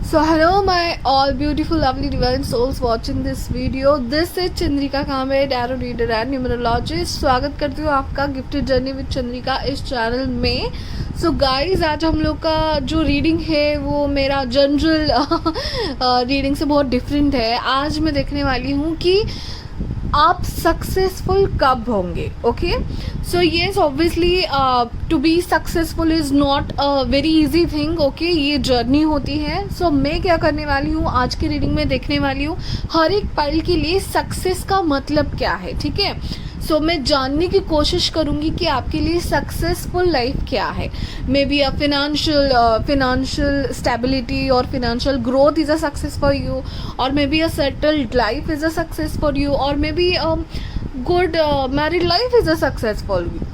So hello my all beautiful lovely divine souls watching this video. This is Chandrika Kambe, tarot reader and numerologist. स्वागत करती हूँ आपका gifted journey with Chandrika इस channel में. So guys, आज हम लोग का जो रीडिंग है वो मेरा जनरल रीडिंग से बहुत डिफरेंट है. आज मैं देखने वाली हूँ कि आप सक्सेसफुल कब होंगे. Okay, so yes, obviously to be successful is not a very easy thing. Okay, ये जर्नी होती है. सो मैं क्या करने वाली हूँ आज की रीडिंग में, देखने वाली हूँ हर एक पाइल के लिए सक्सेस का मतलब क्या है. ठीक है, सो मैं जानने की कोशिश करूँगी कि आपके लिए सक्सेसफुल लाइफ क्या है. May be a financial stability और financial growth is a success for you, और may B a settled life is a success for you, और may be good married life is a success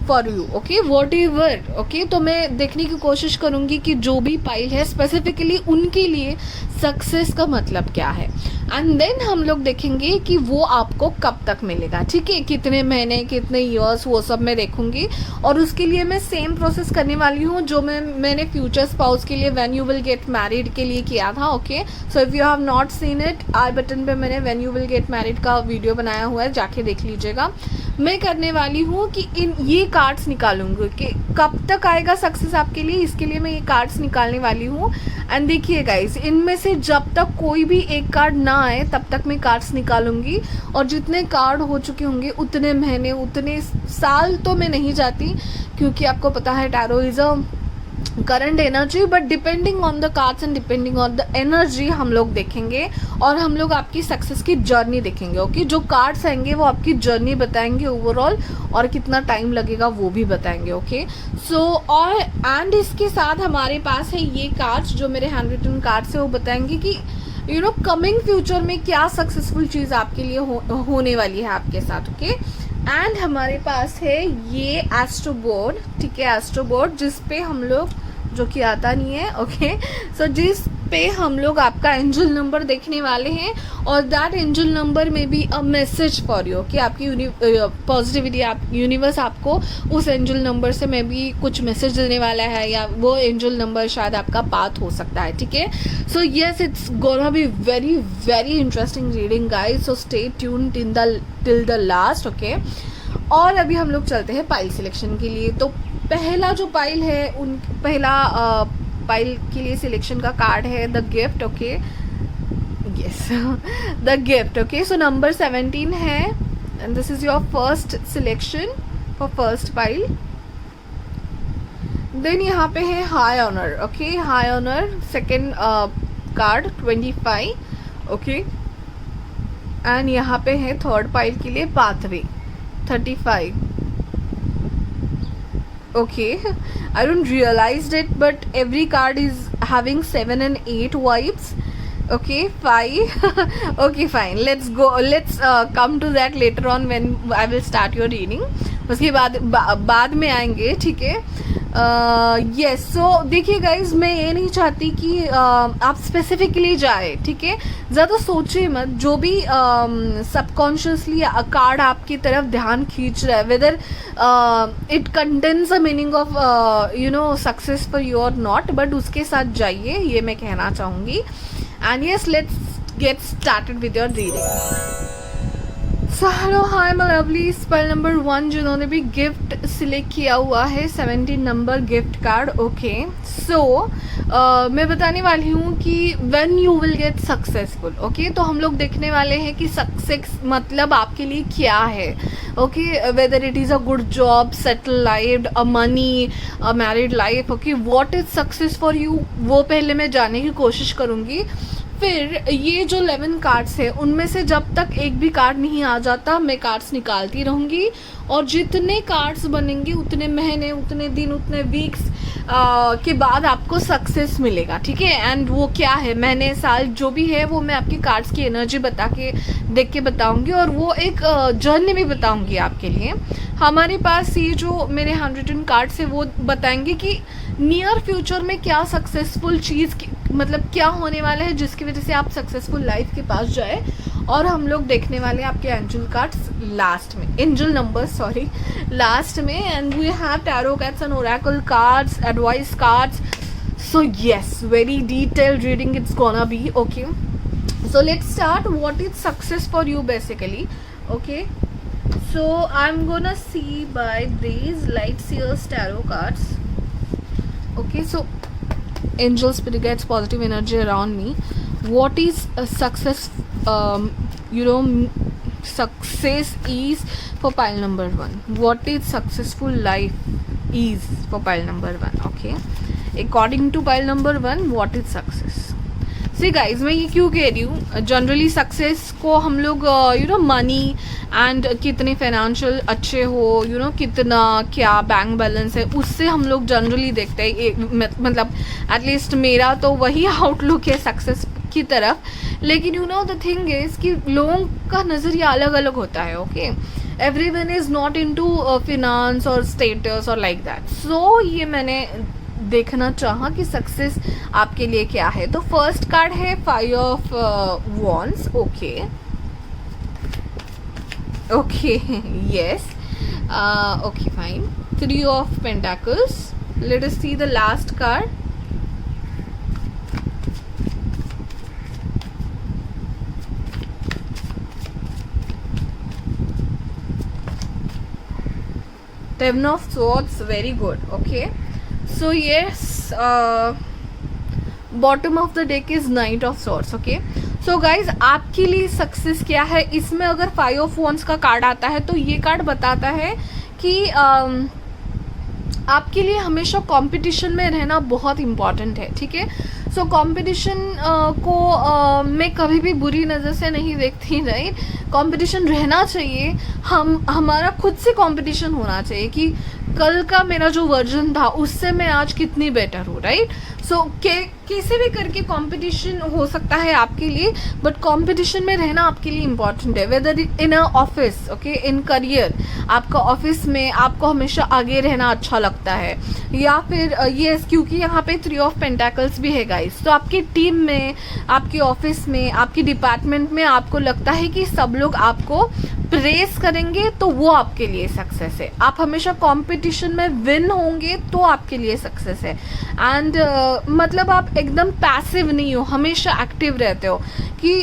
for you. Okay, what. Okay, तो मैं देखने की कोशिश करूँगी कि जो भी पाइल है स्पेसिफिकली उनके लिए सक्सेस का मतलब क्या है. एंड देन हम लोग देखेंगे कि वो आपको कब तक मिलेगा. ठीक है, कितने महीने, कितने ईयर्स, वो सब मैं देखूंगी. और उसके लिए मैं सेम प्रोसेस करने वाली हूँ जो मैंने फ्यूचर स्पाउस के लिए when you will get married के लिए किया था. Okay, so if you have not seen it, I button पे मैंने when you will get married का वीडियो बनाया हुआ है, जाके देख लीजिएगा. मैं करने वाली हूँ कि ये कार्ड्स निकालूंगी कि कब तक आएगा सक्सेस आपके लिए. इसके लिए मैं ये कार्ड्स निकालने वाली हूँ. एंड देखिए गाइस, इनमें से जब तक कोई भी एक कार्ड ना आए तब तक मैं कार्ड्स निकालूंगी. और जितने कार्ड हो चुके होंगे उतने महीने, उतने साल तो मैं नहीं जाती, क्योंकि आपको पता है tarot is a current energy. But depending on the cards and depending on the energy हम लोग देखेंगे, और हम लोग आपकी सक्सेस की जर्नी देखेंगे. ओके, जो कार्ड्स आएंगे वो आपकी जर्नी बताएंगे ओवरऑल, और कितना टाइम लगेगा वो भी बताएंगे. ओके, सो और एंड इसके साथ हमारे पास है ये कार्ड्स जो मेरे हैंड रिटन कार्ड्स है, वो बताएंगे कि यू नो कमिंग फ्यूचर में क्या सक्सेसफुल चीज़ आपके लिए होने वाली है आपके साथ. ओके, एंड हमारे पास है ये एस्ट्रो बोर्ड. ठीक है, एस्ट्रो बोर्ड जिस पे हम लोग, जो कि आता नहीं है. ओके, सो जिस पे हम लोग आपका एंजल नंबर देखने वाले हैं, और दैट एंजल नंबर में be a message for you. कि आपकी पॉजिटिविटी, आप यूनिवर्स आपको उस एंजल नंबर से मे बी कुछ मैसेज देने वाला है, या वो एंजल नंबर शायद आपका पाथ हो सकता है. ठीक है, so yes, it's gonna be very very interesting reading guys, so stay tune till the last. Okay, और अभी हम लोग चलते हैं पाइल सिलेक्शन के लिए. तो पहला जो पाइल है, पहला पाइल के लिए सिलेक्शन का कार्ड है the gift. Okay, yes, the gift. Okay, so number 17 है, and this is your first selection for first pile. Then यहाँ पे है high honour. Okay, high honour second card 25. Okay, and यहाँ पे है थर्ड पाइल के लिए pathway 35. Okay, I don't realized it, but every card is having 7 and 8 vibes. Okay, 5. Okay, fine. Let's go. Let's come to that later on when I will start your reading. उसके बाद में आएंगे. ठीक है, yes. सो देखिए guys, मैं ये नहीं चाहती कि आप स्पेसिफिकली जाए. ठीक है, ज़्यादा सोचिए मत. जो भी सबकॉन्शियसली कार्ड आपकी तरफ ध्यान खींच रहा है, whether it contains a meaning of you know success for you और नॉट, बट उसके साथ जाइए, ये मैं कहना चाहूँगी. And yes, let's get started with your reading. So hello, hi my lovely. Spell number 1 जिन्होंने भी गिफ्ट सिलेक्ट किया हुआ है, 17 नंबर गिफ्ट कार्ड. ओके, सो मैं बताने वाली हूँ कि when you will get successful. Okay, तो हम लोग देखने वाले हैं कि सक्सेस मतलब आपके लिए क्या है. Okay, whether it is a good job, settle life, a money, a married life. Okay, what is success for you, वो पहले मैं जानने की कोशिश करूँगी. फिर ये जो 11 कार्ड्स है उनमें से जब तक एक भी कार्ड नहीं आ जाता, मैं कार्ड्स निकालती रहूँगी, और जितने कार्ड्स बनेंगे उतने महीने, उतने दिन, उतने वीक्स के बाद आपको सक्सेस मिलेगा. ठीक है, एंड वो क्या है, महीने, साल, जो भी है वो मैं आपके कार्ड्स की एनर्जी देख के बताऊंगी, और वो एक जर्नी भी बताऊंगी आपके लिए. हमारे पास ये जो मेरे हैंड रिटन कार्ड्स है वो बताएंगे कि नियर फ्यूचर में क्या सक्सेसफुल चीज़ मतलब क्या होने वाला है जिसकी वजह से आप सक्सेसफुल लाइफ के पास जाए. और हम लोग देखने वाले हैं आपके एंजल कार्ड्स लास्ट में, एंजल नंबर लास्ट में. And we have tarot cards and oracle cards, advice cards, So yes, very detailed reading it's gonna be. Okay, so let's start. What is success for you basically? Okay, so I'm gonna see by these light seers tarot cards. Okay, so angel spirit guides, positive energy around me. What is a success? Success is for pile number 1. What is successful life is for pile number 1. Okay, according to pile number 1, what is success? See guys, मैं ये क्यों कह रही हूँ, generally success को हम लोग money and कितने फाइनेंशियल अच्छे हो, कितना क्या बैंक बैलेंस है, उससे हम लोग जनरली देखते हैं. मतलब एटलीस्ट मेरा तो वही आउटलुक है सक्सेस की तरफ. लेकिन द थिंग इज कि लोगों का नज़रिया अलग अलग होता है. Okay, everyone is not into finance और स्टेटस और लाइक दैट. सो ये मैंने देखना चाहा कि सक्सेस आपके लिए क्या है. तो फर्स्ट कार्ड है 5 of wands. Okay okay, yes, okay fine. 3 of pentacles. Late us see the last card. Ten of Swords, very good. Okay, so yes, bottom of the deck is Knight of Swords. Okay, so guys, आपके लिए success क्या है? इसमें अगर 5 of wands का card आता है तो ये कार्ड बताता है कि आपके लिए हमेशा कंपटीशन में रहना बहुत इम्पॉर्टेंट है. ठीक है, सो कंपटीशन को मैं कभी भी बुरी नज़र से नहीं देखती. राइट, कंपटीशन रहना चाहिए. हमारा खुद से कंपटीशन होना चाहिए कि कल का मेरा जो वर्जन था उससे मैं आज कितनी बेटर हूँ. राइट, सो किसी भी करके कंपटीशन हो सकता है आपके लिए, बट कंपटीशन में रहना आपके लिए इम्पॉर्टेंट है. Whether in a office, okay, in career, आपका ऑफिस में आपको हमेशा आगे रहना अच्छा लगता है, या फिर ये क्योंकि यहाँ पे 3 ऑफ पेंटाकल्स भी है गाइस. तो आपकी टीम में, आपके ऑफिस में, आपकी डिपार्टमेंट में आपको लगता है कि सब लोग आपको प्रेस करेंगे तो वो आपके लिए सक्सेस है. आप हमेशा कंपटीशन में विन होंगे तो आपके लिए सक्सेस है. एंड मतलब आप एकदम पैसिव नहीं हो, हमेशा एक्टिव रहते हो कि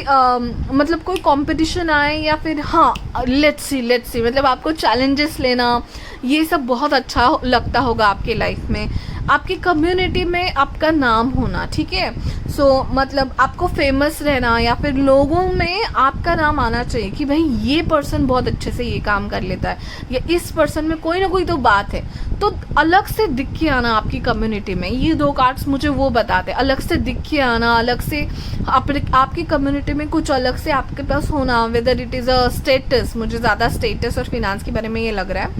मतलब कोई कंपटीशन आए या फिर हाँ लेट्स सी मतलब आपको चैलेंजेस लेना, ये सब बहुत अच्छा लगता होगा आपके लाइफ में. आपकी कम्युनिटी में आपका नाम होना. ठीक है, सो मतलब आपको फेमस रहना या फिर लोगों में आपका नाम आना चाहिए कि भाई ये पर्सन बहुत अच्छे से ये काम कर लेता है, या इस पर्सन में कोई ना कोई तो बात है. तो अलग से दिख के आना आपकी कम्युनिटी में, ये 2 कार्ड्स मुझे वो बताते हैं. अलग से दिख के आना, अलग से आपकी कम्युनिटी में कुछ अलग से आपके पास होना, whether it is a status. मुझे ज़्यादा स्टेटस और फिनांस के बारे में ये लग रहा है.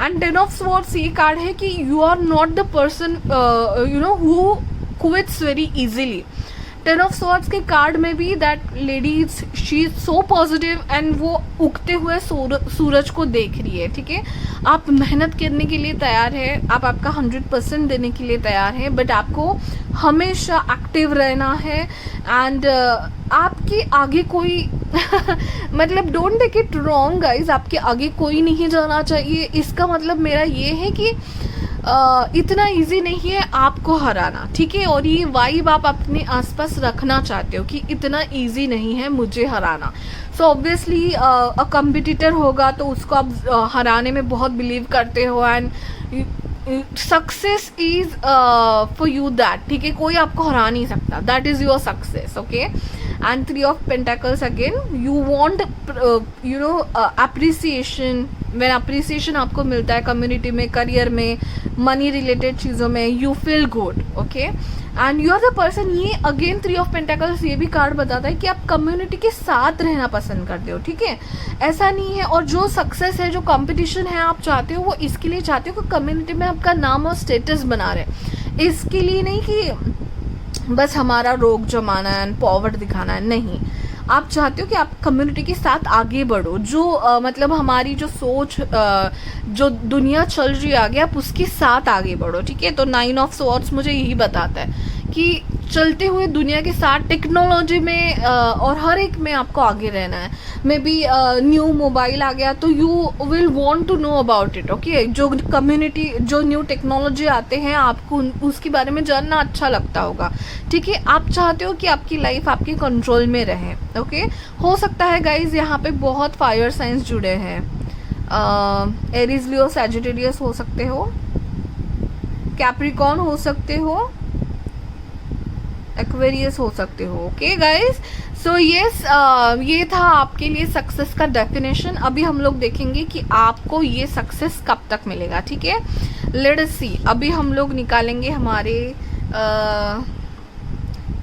एंड 10 ऑफ स्वॉर्ड्स ये कार्ड है कि you are not the person who quits very easily. 10 of swords के कार्ड में भी that lady she is so positive and वो उगते हुए सूरज को देख रही है. ठीक है, आप मेहनत करने के लिए तैयार है, आप आपका 100% देने के लिए तैयार है, बट आपको हमेशा एक्टिव रहना है. एंड आपके आगे कोई मतलब don't take it wrong guys, आपके आगे कोई नहीं जाना चाहिए. इसका मतलब मेरा ये है कि इतना इजी नहीं है आपको हराना. ठीक है, और ये वाइब आप अपने आसपास रखना चाहते हो कि इतना इजी नहीं है मुझे हराना. सो ऑब्वियसली अ कम्पिटिटर होगा तो उसको आप हराने में बहुत बिलीव करते हो. And success is for you that. ठीक है, कोई आपको हरा नहीं सकता. That is your success. Okay, and 3 of pentacles again, you want appreciation. When appreciation आपको मिलता है कम्युनिटी में, करियर में, मनी रिलेटेड चीज़ों में, you feel good. Okay, and you are the person. ये अगेन 3 ऑफ पेंटाकल्स ये भी कार्ड बताता है कि आप कम्युनिटी के साथ रहना पसंद करते हो. ठीक है, ऐसा नहीं है. और जो सक्सेस है, जो कंपटीशन है आप चाहते हो, वो इसके लिए चाहते हो कि कम्युनिटी में आपका नाम और स्टेटस बना रहे. इसके लिए नहीं कि बस हमारा रोग जमाना है, पावर दिखाना है. नहीं, आप चाहते हो कि आप कम्युनिटी के साथ आगे बढ़ो. जो मतलब हमारी जो सोच, जो दुनिया चल रही है आगे, आप उसके साथ आगे बढ़ो. ठीक है, तो 9 ऑफ स्वॉर्ड्स मुझे यही बताता है कि चलते हुए दुनिया के साथ टेक्नोलॉजी में और हर एक में आपको आगे रहना है। मे बी न्यू मोबाइल आ गया तो you will want to know about it, okay. जो कम्युनिटी, जो न्यू टेक्नोलॉजी आते हैं आपको उसके बारे में जानना अच्छा लगता होगा, ठीक है। आप चाहते हो कि आपकी लाइफ आपके कंट्रोल में रहे, ओके। हो सकता है गाइज यहाँ पे बहुत फायर साइंस जुड़े हैं। एरीज, लियो, सैजिटेरियस हो सकते हो, कैप्रिकॉर्न हो सकते हो, एक्वेरियस हो सकते हो, ओके गाइज। सो यस, ये था आपके लिए सक्सेस का डेफिनेशन। अभी हम लोग देखेंगे कि आपको ये सक्सेस कब तक मिलेगा, ठीक है। लेट अस सी। अभी हम लोग निकालेंगे हमारे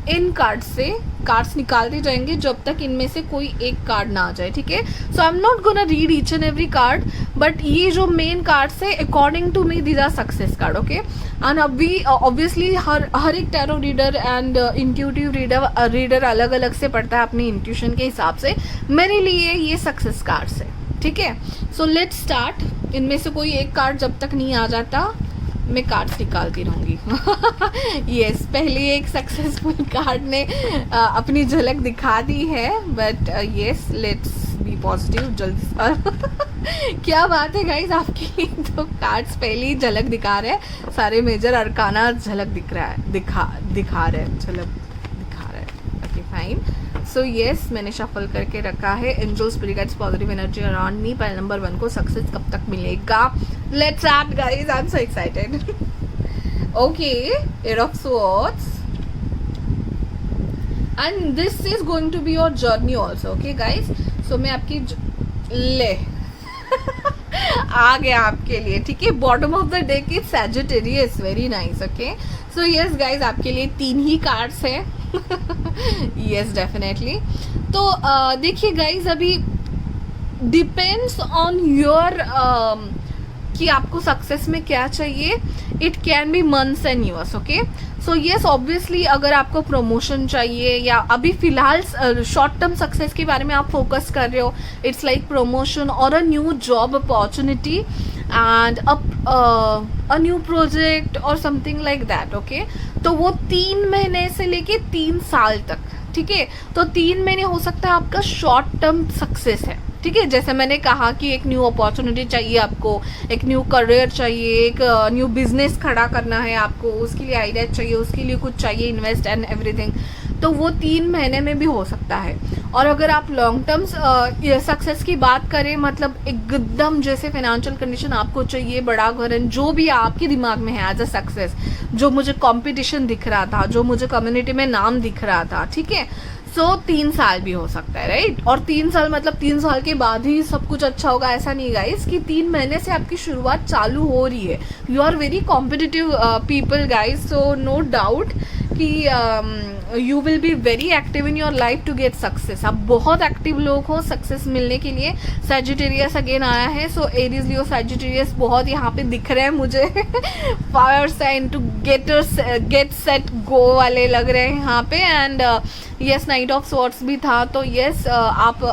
इन कार्ड से, कार्ड्स निकालते जाएंगे जब तक इनमें से कोई एक कार्ड ना आ जाए, ठीक है। So I am not gonna read each and every card, but ये जो मेन कार्ड्स है according to me these are success card, okay. And अभी ऑब्वियसली हर एक tarot reader and intuitive reader अलग अलग से पढ़ता है अपनी इंट्यूशन के हिसाब से। मेरे लिए ये सक्सेस कार्ड्स है, ठीक है। So let's start. इनमें से कोई एक कार्ड जब तक नहीं आ जाता मैं कार्ड्स निकालती रहूँगी। यस, पहले एक सक्सेसफुल कार्ड ने अपनी झलक दिखा दी है, but yes, let's be positive जल्दी से। क्या बात है गाइज, आपकी तो कार्ड्स पहले ही झलक दिखा रहे हैं। सारे मेजर अरकाना झलक दिख रहा है, दिखा रहे हैं, झलक दिखा रहे हैं, ओके फाइन। सो यस, मैंने शफल करके रखा है। Angel, spirit guides, positive energy around me. पहले नंबर 1 को सक्सेस कब तक मिलेगा? Let's start guys, I am so excited. Okay, eight of swords, and this is going to be your journey also, okay guys. So मैं आपकी ले आ गया आपके लिए, ठीक है। Bottom of the deck is Sagittarius, very nice, okay. So yes guys, आपके लिए 3 ही कार्ड्स है। Yes, definitely. तो देखिए गाइज, अभी डिपेंड्स ऑन योर कि आपको सक्सेस में क्या चाहिए। It can be months and years, okay. So yes, obviously अगर आपको प्रमोशन चाहिए या अभी फिलहाल शॉर्ट टर्म सक्सेस के बारे में आप फोकस कर रहे हो, इट्स लाइक प्रमोशन और a new job opportunity and a new project और समथिंग लाइक दैट, ओके। तो वो 3 महीने से लेके 3 साल तक, ठीक है। तो 3 महीने हो सकता है आपका शॉर्ट टर्म सक्सेस है, ठीक है। जैसे मैंने कहा कि एक न्यू अपॉर्चुनिटी चाहिए आपको, एक न्यू करियर चाहिए, एक न्यू बिजनेस खड़ा करना है आपको, उसके लिए आइडिया चाहिए, उसके लिए कुछ चाहिए, इन्वेस्ट एंड एवरीथिंग। तो वो 3 महीने में भी हो सकता है। और अगर आप लॉन्ग टर्म सक्सेस की बात करें, मतलब एकदम जैसे फाइनेंशियल कंडीशन आपको चाहिए, बड़ा घर, जो भी आपके दिमाग में है एज अ सक्सेस, जो मुझे कंपटीशन दिख रहा था, जो मुझे कम्युनिटी में नाम दिख रहा था, ठीक है। सो 3 साल भी हो सकता है, राइट। और 3 साल मतलब 3 साल के बाद ही सब कुछ अच्छा होगा, ऐसा नहीं गाइस कि 3 महीने से आपकी शुरुआत चालू हो रही है। You are very competitive people guys, so no doubt कि you will be very active in your life to get success. आप बहुत एक्टिव लोग हो सक्सेस मिलने के लिए। सैजिटेरियस अगेन आया है, सो एरीज, लियो, सैजिटेरियस बहुत यहाँ पे दिख रहे हैं मुझे। Fire sign to get set go वाले लग रहे हैं यहाँ पे। And yes, knight of swords भी था, तो यस, आप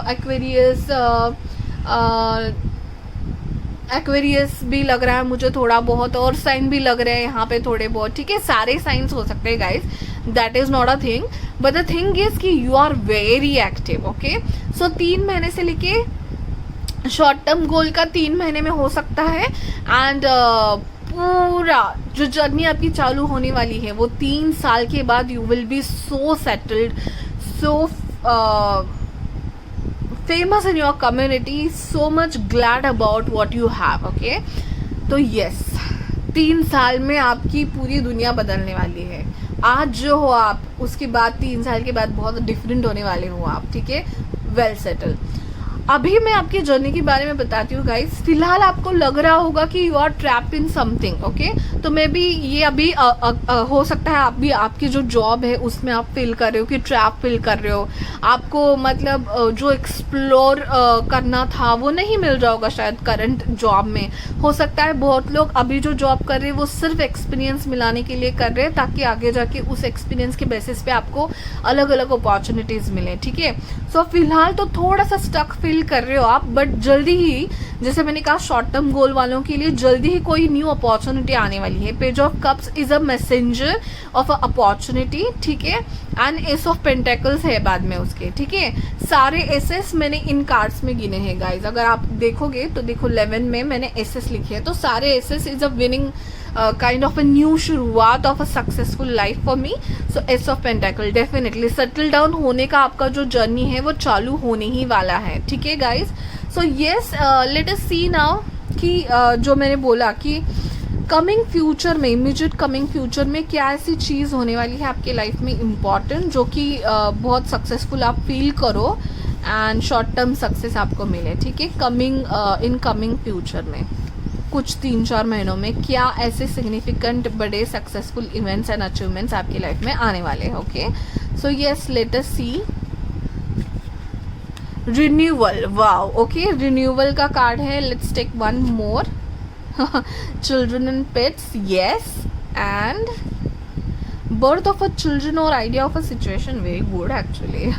एक्वेरियस भी लग रहा है मुझे थोड़ा बहुत, और साइन भी लग रहे हैं यहाँ पे थोड़े बहुत, ठीक है। सारे साइंस हो सकते हैं guys, that is not a thing, but the thing is कि you are very active, okay. So 3 महीने से लेके शॉर्ट टर्म गोल का 3 महीने में हो सकता है। एंड पूरा जो जर्नी आपकी चालू होने वाली है वो 3 साल के बाद you will B so settled, so famous in your community, so much glad about what you have, okay। तो yes, 3 साल में आपकी पूरी दुनिया बदलने वाली है। आज जो हो आप, उसके बाद 3 साल के बाद बहुत डिफरेंट होने वाले हो आप, ठीक है। Well settle. अभी मैं आपकी जर्नी के बारे में बताती हूँ गाइस। फिलहाल आपको लग रहा होगा कि you are trapped in something, okay. तो मे बी ये अभी हो सकता है आप भी, आपकी जो जॉब है उसमें आप फील कर रहे हो कि ट्रैप फील कर रहे हो। आपको मतलब जो एक्सप्लोर करना था वो नहीं मिल रहा होगा शायद करंट जॉब में। हो सकता है बहुत लोग अभी जो जॉब कर रहे हैं वो सिर्फ एक्सपीरियंस मिलाने के लिए कर रहे हैं, ताकि आगे जाके उस एक्सपीरियंस के बेसिस पे आपको अलग अलग अपॉर्चुनिटीज मिले, ठीक है। सो फिलहाल तो थोड़ा सा स्टक फील फील कर रहे हो आप, बट जल्दी ही, जैसे मैंने कहा शॉर्ट टर्म गोल वालों के लिए जल्दी ही कोई न्यू अपॉर्चुनिटी आने वाली है। Page of cups is a messenger of a opportunity, ठीक है, एंड एस ऑफ पेंटेकल्स है बाद में उसके, ठीक है। सारे एसेस मैंने इन कार्ड्स में गिने हैं गाइज, अगर आप देखोगे तो देखो 11 में मैंने एसेस लिखे हैं, तो सारे aces is a winning kind of a new शुरुआत of a successful life for me. So ace of pentacle definitely settle down होने का आपका जो जर्नी है वो चालू होने ही वाला है, ठीक है guys. So yes, let us see now कि जो मैंने बोला कि कमिंग फ्यूचर में, इमीडिएट कमिंग फ्यूचर में क्या ऐसी चीज़ होने वाली है आपके लाइफ में इम्पॉर्टेंट, जो कि बहुत सक्सेसफुल आप फील करो एंड शॉर्ट टर्म सक्सेस आपको मिले, ठीक है। इन कमिंग फ्यूचर में कुछ 3-4 महीनों में क्या ऐसे सिग्निफिकेंट बड़े सक्सेसफुल इवेंट्स एंड अचीवमेंट्स आपकी लाइफ में आने वाले हैं, okay. So yes, let us see renewal, wow, okay, renewal का कार्ड है। Let's take one more. Children and pets, yes, and birth of a children और idea of a situation, very good actually.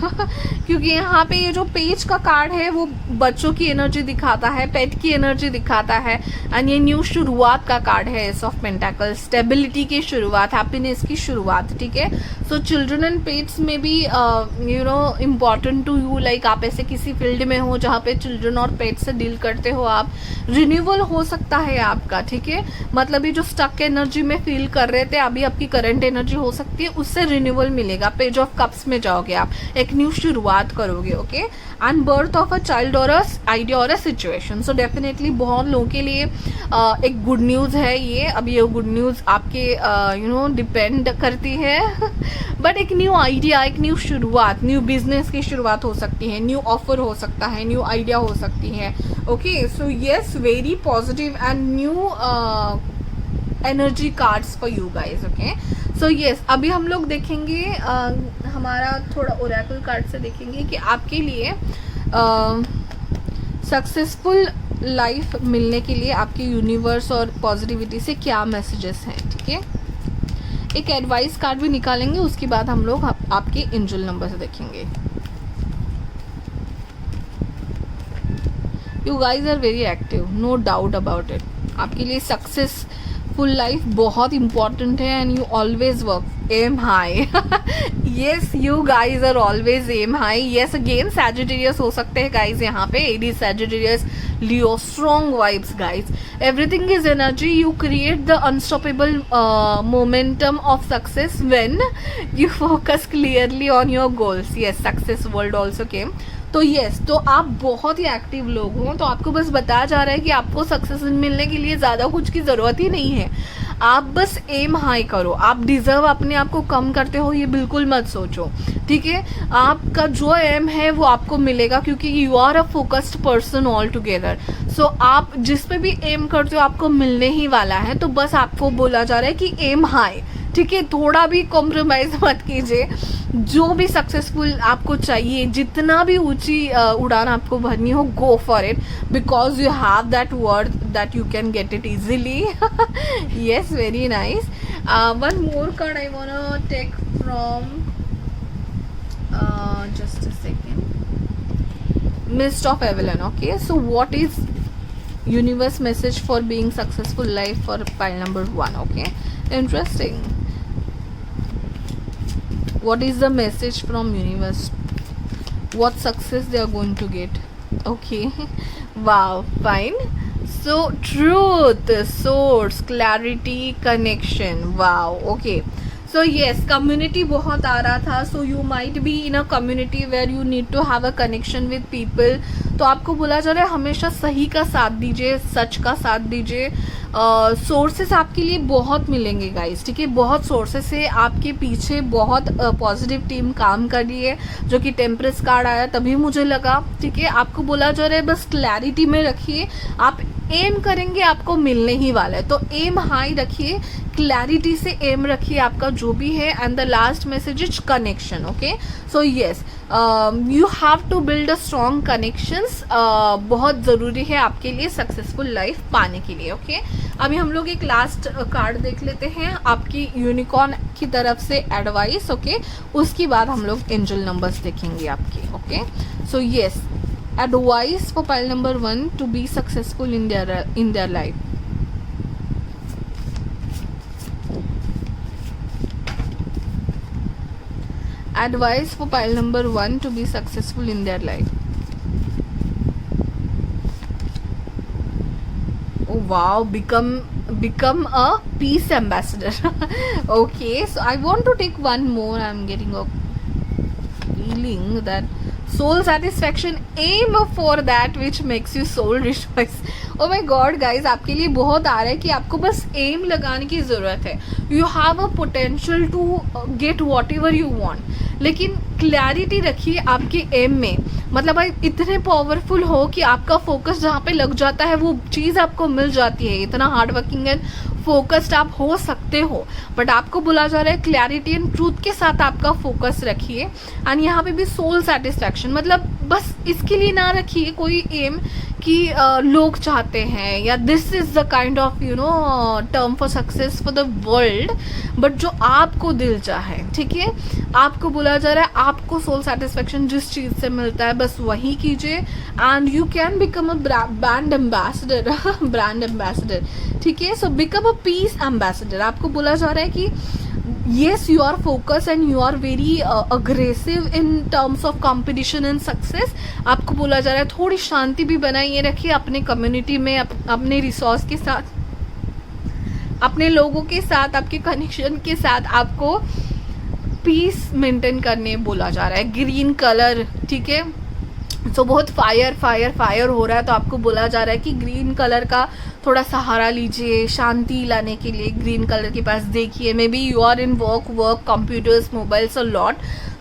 क्योंकि यहाँ पे ये जो page का card है वो बच्चों की एनर्जी दिखाता है, पेट की एनर्जी दिखाता है, एंड ये न्यू शुरुआत का कार्ड है, एस ऑफ पेंटाकल, स्टेबिलिटी की शुरुआत, हैप्पीनेस की शुरुआत, ठीक है। सो चिल्ड्रन एंड पेट्स में भी you know important to you, like आप ऐसे किसी फील्ड में हो जहाँ पे चिल्ड्रन और पेट से डील करते हो आप, रिन्यूअल हो सकता है आपका, ठीक है। मतलब ये जो स्टक एनर्जी में फील कर रहे थे, अभी आपकी करंट एनर्जी हो सकती है, उससे रिन्यूअल मिलेगा। पेज ऑफ कप्स में जाओगे आप, एक न्यू शुरुआत करोगे, okay. And birth of a child और आइडिया और अ सिचुएशन, सो डेफिनेटली बहुत लोगों के लिए एक गुड न्यूज़ है ये। अब ये गुड न्यूज़ आपके यू नो डिपेंड करती है बट एक न्यू आइडिया, एक न्यू शुरुआत, न्यू बिजनेस की शुरुआत हो सकती है, न्यू ऑफर हो सकता है, न्यू आइडिया हो सकती है, okay. So yes, very positive and new energy cards for you guys, okay. So yes, अभी हम लोग देखेंगे हमारा थोड़ा ओरेकल कार्ड से देखेंगे कि आपके लिए सक्सेसफुल लाइफ मिलने के लिए आपके यूनिवर्स और पॉजिटिविटी से क्या मैसेजेस हैं, ठीक है। एक एडवाइस कार्ड भी निकालेंगे, उसके बाद हम लोग आपके एंजल नंबर से देखेंगे। You guys are very active, no doubt about it. आपके लिए सक्सेसफुल लाइफ बहुत इंपॉर्टेंट है and you always work aim high. Yes, you guys are always aim high. Yes, again Sagittarius हो सकते हैं गाइज यहाँ पे, Aries, Sagittarius, Leo, strong vibes guys, everything is energy. You create the unstoppable momentum of success when you focus clearly on your goals. Yes, success world also केम। तो yes, तो आप बहुत ही active लोग हो, तो आपको बस बताया जा रहा है कि आपको सक्सेस मिलने के लिए ज़्यादा कुछ की ज़रूरत ही नहीं है। आप बस एम हाई करो। आप डिज़र्व अपने आप को कम करते हो ये बिल्कुल मत सोचो, ठीक है। आपका जो एम है वो आपको मिलेगा, क्योंकि you are a focused person all together. So आप जिस पे भी एम करते हो आपको मिलने ही वाला है। तो बस आपको बोला जा रहा है कि एम हाई, ठीक है, थोड़ा भी कॉम्प्रोमाइज़ मत कीजिए। जो भी सक्सेसफुल आपको चाहिए, जितना भी ऊंची उड़ान आपको भरनी हो, go for it, because you have that worth that you can get it easily. Yes, very nice. One more card I wanna take from, just a second, mist of Avalon, okay. So what is universe message for being successful life for pile number 1, okay, interesting. What is the message from universe? What success they are going to get? Okay. Wow, fine. So truth, source, clarity, connection. Wow, okay. So yes, community बहुत आ रहा था. So you might be in a community where you need to have a connection with people. तो आपको बोला जा रहा है हमेशा सही का साथ दीजिए, सच का साथ दीजिए. सोर्सेस आपके लिए बहुत मिलेंगे गाइस, ठीक है. बहुत सोर्सेस से आपके पीछे बहुत पॉजिटिव टीम काम कर रही है, जो कि टेम्परेस कार्ड आया तभी मुझे लगा, ठीक है. आपको बोला जा रहा है बस क्लैरिटी में रखिए, आप एम करेंगे आपको मिलने ही वाला है. तो एम हाई रखिए, क्लैरिटी से एम रखिए आपका जो भी है. And the last message is connection. Okay, so yes, you have to build a strong connections. बहुत ज़रूरी है आपके लिए सक्सेसफुल लाइफ पाने के लिए. ओके, अभी हम लोग एक लास्ट कार्ड देख लेते हैं आपकी यूनिकॉर्न की तरफ से एडवाइस. ओके, उसके बाद हम लोग एंजल नंबर्स देखेंगे आपके. Okay, so yes, Advice for pile number 1 to be successful in their life. Advice for pile number 1 to be successful in their life. Oh wow, become a peace ambassador. Okay, so I want to take one more. I'm getting a feeling that soul satisfaction, aim for that which makes you soul rejoice. Oh my god guys, आपके लिए बहुत आ रहा है कि आपको बस M लगाने की ज़रूरत है. You have a potential to get whatever you want, लेकिन क्लैरिटी रखिए आपके एम में. मतलब आप इतने पावरफुल हो कि आपका फोकस जहाँ पे लग जाता है वो चीज़ आपको मिल जाती है. इतना हार्ड वर्किंग एंड फोकस्ड आप हो सकते हो, बट आपको बोला जा रहा है क्लैरिटी एंड ट्रूथ के साथ आपका फोकस रखिए. एंड यहाँ पे भी सोल सेटिस्फैक्शन, मतलब बस इसके लिए ना रखिए कोई एम कि लोग चाहते हैं या this is the kind of you know term for success for the world, but जो आपको दिल चाहे. ठीक है, आपको बोला जा रहा है आपको सोल सेटिस्फैक्शन जिस चीज़ से मिलता है बस वही कीजिए. And you can become a brand ambassador. Brand ambassador, ठीक है. So become a piece ambassador. आपको बोला जा रहा है कि yes, you are focused and you are very aggressive in terms of competition and success. आपको बोला जा रहा है थोड़ी शांति भी बनाइए रखिए अपने कम्युनिटी में, अपने रिसोर्स के साथ, अपने लोगों के साथ, आपके कनेक्शन के साथ आपको पीस मेंटेन करने बोला जा रहा है. ग्रीन कलर, ठीक है. तो बहुत फायर हो रहा है, तो आपको बोला जा रहा है कि ग्रीन कलर का थोड़ा सहारा लीजिए शांति लाने के लिए. ग्रीन कलर के पास देखिए. Maybe you are in work computers, mobiles a lot.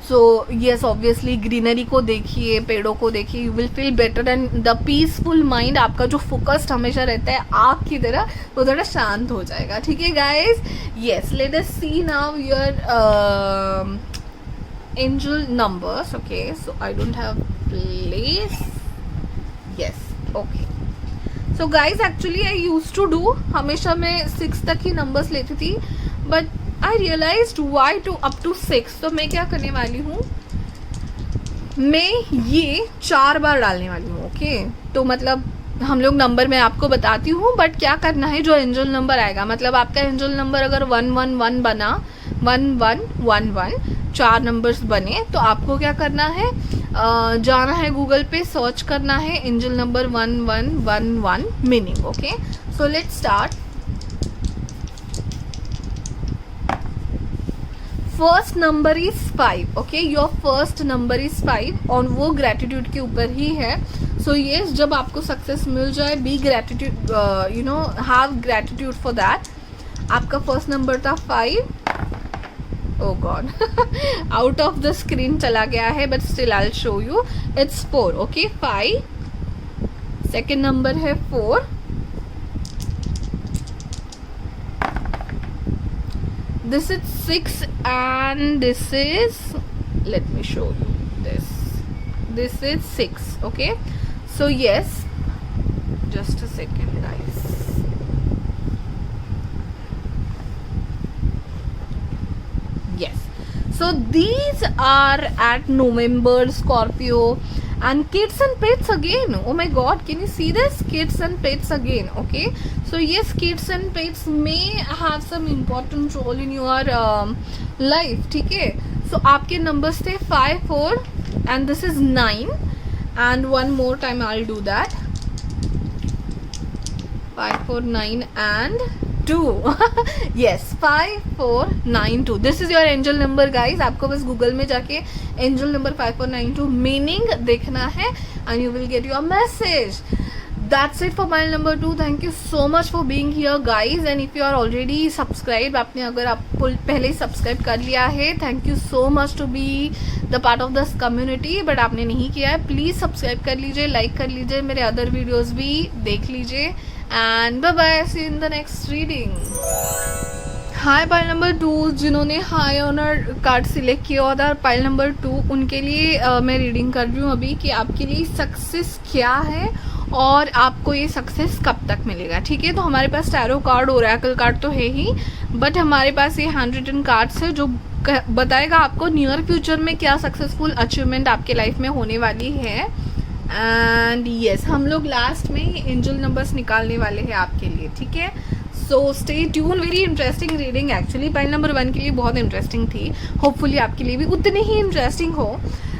So yes, obviously greenery को देखिए, पेड़ों को देखिए. You will feel better and the peaceful mind, आपका जो फोकस्ड हमेशा रहता है आग की तरह, वो थोड़ा शांत हो जाएगा. ठीक है guys, yes. Let us see now your angel numbers. Okay, so I don't have place. Yes, okay. So guys, actually I used to do, हमेशा मैं 6 तक ही नंबर्स लेती थी, but I realized why to up to 6. तो मैं क्या करने वाली हूँ, मैं ये 4 बार डालने वाली हूँ. ओके, तो मतलब हम लोग नंबर मैं आपको बताती हूँ, बट क्या करना है जो एंजल नंबर आएगा, मतलब आपका एंजल नंबर अगर 111 बना, 1111 4 नंबर्स बने, तो आपको क्या करना है, जाना है गूगल पे, सर्च करना है angel number 1111 meaning. Okay, so let's start. First number is 5. Okay, your first number is 5 और वो ग्रेटिट्यूड के ऊपर ही है. सो येस, जब आपको सक्सेस मिल जाए, be gratitude, you know, have gratitude for that. आपका फर्स्ट नंबर था 5. Oh god, out of the screen चला गया है, but still I'll show you. It's 4. Okay, 5. Second number है 4. This is 6 and this is, let me show you this. This is 6. Okay, so yes, just a second guys. Yes, so these are at November, Scorpio and kids and pets again. Oh my god, can you see this? Kids and pets again. Okay, so yes, kids and pets may have some important role in your life. ठीक है, so आपके numbers थे 5, 4 and this is 9 and one more time I'll do that. 5, 4, 9 and 2. yes, 5, 4, 9, 2. This is your angel number guys. आपको बस Google में जाके angel number 5492 meaning देखना है and you will get your message. That's it for mile number 2. Thank you so much for being here guys, and if you are already subscribed, आपने अगर आपको पहले ही सब्सक्राइब कर लिया है, thank you so much to be the part of this community. But आपने नहीं किया है, प्लीज़ सब्सक्राइब कर लीजिए, लाइक कर लीजिए, मेरे अदर वीडियोस भी देख लीजिए. And bye bye, see you in the next reading. High pile number 2, जिन्होंने हाई ऑनर कार्ड सिलेक्ट किया था पाइल नंबर 2, उनके लिए मैं रीडिंग कर रही हूँ अभी कि आपके लिए सक्सेस क्या है और आपको ये सक्सेस कब तक मिलेगा. ठीक है, तो हमारे पास टैरो कार्ड, ओरेकल कार्ड तो है ही, बट हमारे पास ये हैंड रिटन कार्ड्स है जो बताएगा आपको नियर फ्यूचर में क्या सक्सेसफुल अचीवमेंट आपके लाइफ में होने वाली है. एंड यस, हम लोग लास्ट में एंजल नंबर्स निकालने वाले हैं आपके लिए, ठीक है। So stay tune, very interesting reading actually. Pile number 1 के लिए बहुत इंटरेस्टिंग थी, होपफुली आपके लिए भी उतनी ही इंटरेस्टिंग हो।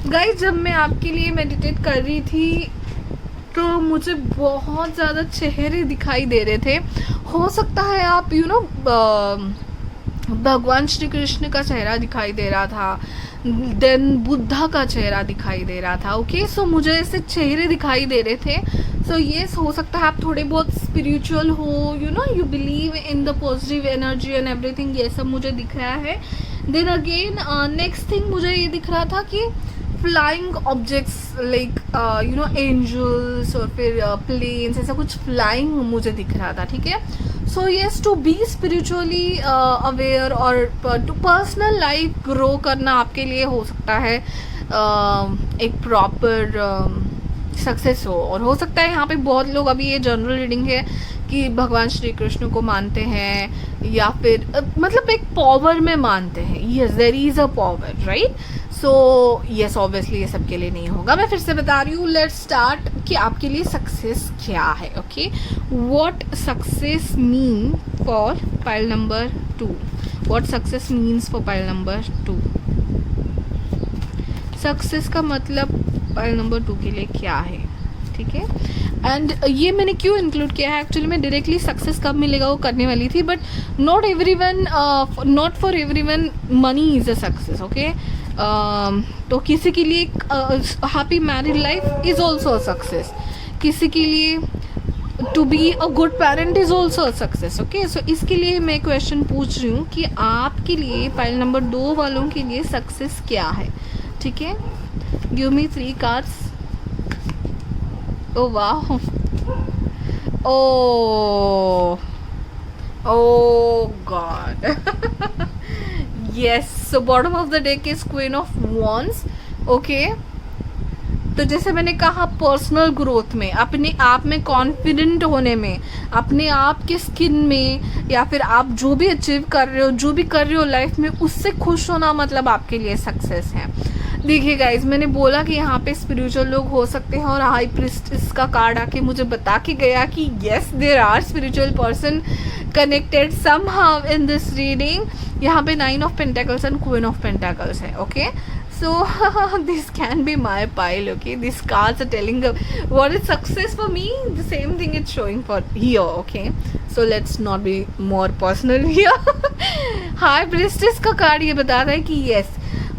गाइस, जब मैं आपके लिए मेडिटेट कर रही थी तो मुझे बहुत ज़्यादा चेहरे दिखाई दे रहे थे। हो सकता है आप भगवान श्री कृष्ण का चेहरा दिखाई दे रहा था, देन बुद्धा का चेहरा दिखाई दे रहा था। ओके, सो मुझे ऐसे चेहरे दिखाई दे रहे थे। सो येस, हो सकता है आप थोड़े बहुत स्पिरिचुअल हो, you believe in the positive energy and everything, ये सब मुझे दिख रहा है। देन अगेन नेक्स्ट थिंग मुझे ये दिख रहा था कि फ्लाइंग ऑब्जेक्ट्स लाइक एंजल्स और फिर प्लेन्स, ऐसा कुछ फ्लाइंग मुझे दिख रहा था, ठीक है। So yes, to be spiritually aware और टू पर्सनल लाइफ ग्रो करना आपके लिए हो सकता है एक प्रॉपर सक्सेस हो। और हो सकता है यहाँ पे बहुत लोग, अभी ये जनरल रीडिंग है कि भगवान श्री कृष्ण को मानते हैं या फिर मतलब एक पावर में मानते हैं। Yes, there is a power, right. So yes, obviously ये सबके लिए नहीं होगा। मैं फिर से बता रही हूँ, लेट्स स्टार्ट कि आपके लिए सक्सेस क्या है। Okay, what success mean for pile number 2, what success means for pile number 2। Success का मतलब पाइल नंबर 2 के लिए क्या है, ठीक है। एंड ये मैंने क्यों इंक्लूड किया है, एक्चुअली मैं डायरेक्टली सक्सेस कब मिलेगा वो करने वाली थी, but not for everyone money is a success. Okay, तो किसी के लिए happy married life is also a success, किसी के लिए to be a good parent is also a success. Okay, so इसके लिए मैं क्वेश्चन पूछ रही हूँ कि आपके लिए पाइल नंबर 2 वालों के लिए सक्सेस क्या है, ठीक है। Give me 3 cards. Oh wow. Oh God. Yes. So bottom of the deck is Queen of Wands. Okay. तो जैसे मैंने कहा, पर्सनल ग्रोथ में, अपने आप में कॉन्फिडेंट होने में, अपने आप के स्किन में, या फिर आप जो भी अचीव कर रहे हो, जो भी कर रहे हो लाइफ में, उससे खुश होना मतलब आपके लिए सक्सेस है। देखिए गाइज, मैंने बोला कि यहाँ पे स्पिरिचुअल लोग हो सकते हैं और हाई प्रीस्टेस का कार्ड आके मुझे बता के गया कि yes, there are spiritual person connected somehow in this reading. यहाँ पे 9 of pentacles and queen of pentacles है। Okay, so this can be my pile. Okay, these cards are telling what is success for me, the same thing it's showing for here. Okay, so let's not be more personal here. High priestess का card ये बताता है कि yes,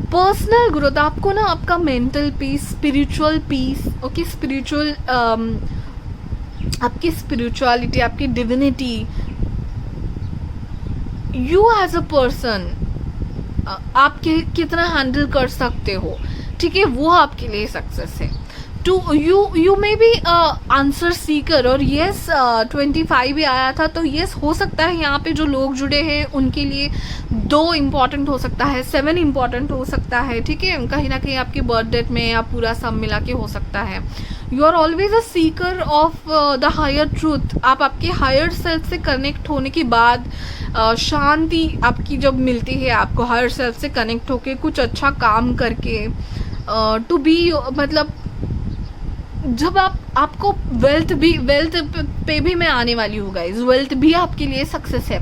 personal growth, आपको ना आपका mental peace, spiritual peace, okay, spiritual आपकी spirituality, आपकी divinity, you as a person आप कितना हैंडल कर सकते हो, ठीक है, वो आपके लिए सक्सेस है। To you may be answer seeker. और येस, 25 भी आया था, तो येस, हो सकता है यहाँ पे जो लोग जुड़े हैं उनके लिए 2 इम्पॉर्टेंट हो सकता है, 7 इम्पॉर्टेंट हो सकता है, ठीक है, कहीं ना कहीं आपके बर्थ डेट में या पूरा सब मिला के हो सकता है। You are always a seeker of the higher truth. आप आपके हायर सेल्फ से कनेक्ट होने के बाद शांति आपकी जब मिलती है, आपको हायर सेल्फ से कनेक्ट होके कुछ अच्छा काम करके, टू बी मतलब जब आपको वेल्थ पे भी मैं आने वाली हूँ गाइज, वेल्थ भी आपके लिए सक्सेस है।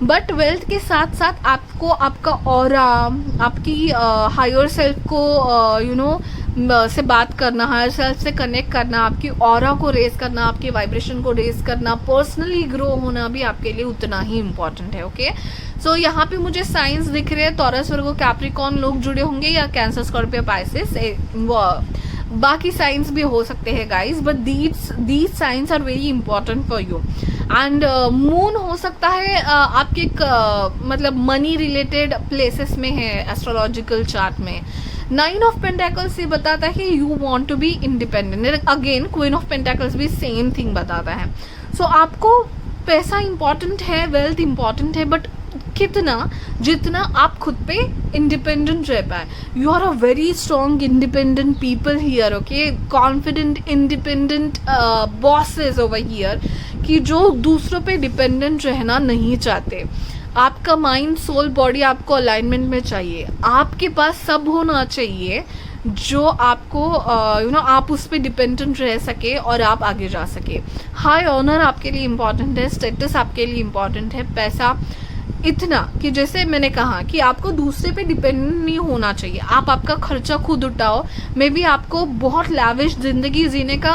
बट वेल्थ के साथ साथ आपको आपका ऑरा, आपकी हायर सेल्फ को से बात करना, हायर सेल्फ से कनेक्ट करना, आपकी ऑरा को रेज करना, आपके वाइब्रेशन को रेज करना, पर्सनली ग्रो होना भी आपके लिए उतना ही इम्पॉर्टेंट है। ओके, सो यहाँ पे मुझे साइंस दिख रहे हैं, टॉरस, वर्गो, कैप्रिकॉर्न लोग जुड़े होंगे, या कैंसर, स्कॉर्पियो, पाइसेस, बाकी साइंस भी हो सकते हैं guys, but these signs are very important for you. And moon हो सकता है आपके मतलब मनी रिलेटेड प्लेसेस में है एस्ट्रोलॉजिकल चार्ट में। 9 ऑफ पेंटेकल्स ये बताता है कि you want to be independent. Again queen of pentacles भी सेम थिंग बताता है। सो आपको पैसा इंपॉर्टेंट है, वेल्थ इंपॉर्टेंट है, बट कितना, जितना आप खुद पे इंडिपेंडेंट रह पाए। You are a very strong independent people here. Okay, confident independent bosses over here, कि जो दूसरों पे डिपेंडेंट रहना नहीं चाहते। आपका माइंड सोल बॉडी आपको अलाइनमेंट में चाहिए, आपके पास सब होना चाहिए जो आपको आप उस पर डिपेंडेंट रह सके और आप आगे जा सके। हाई ऑनर आपके लिए इम्पॉर्टेंट है, स्टेटस आपके लिए इम्पॉर्टेंट है, पैसा इतना कि जैसे मैंने कहा कि आपको दूसरे पे डिपेंडेंट नहीं होना चाहिए, आप आपका खर्चा खुद उठाओ। मे बी आपको बहुत लैविश ज़िंदगी जीने का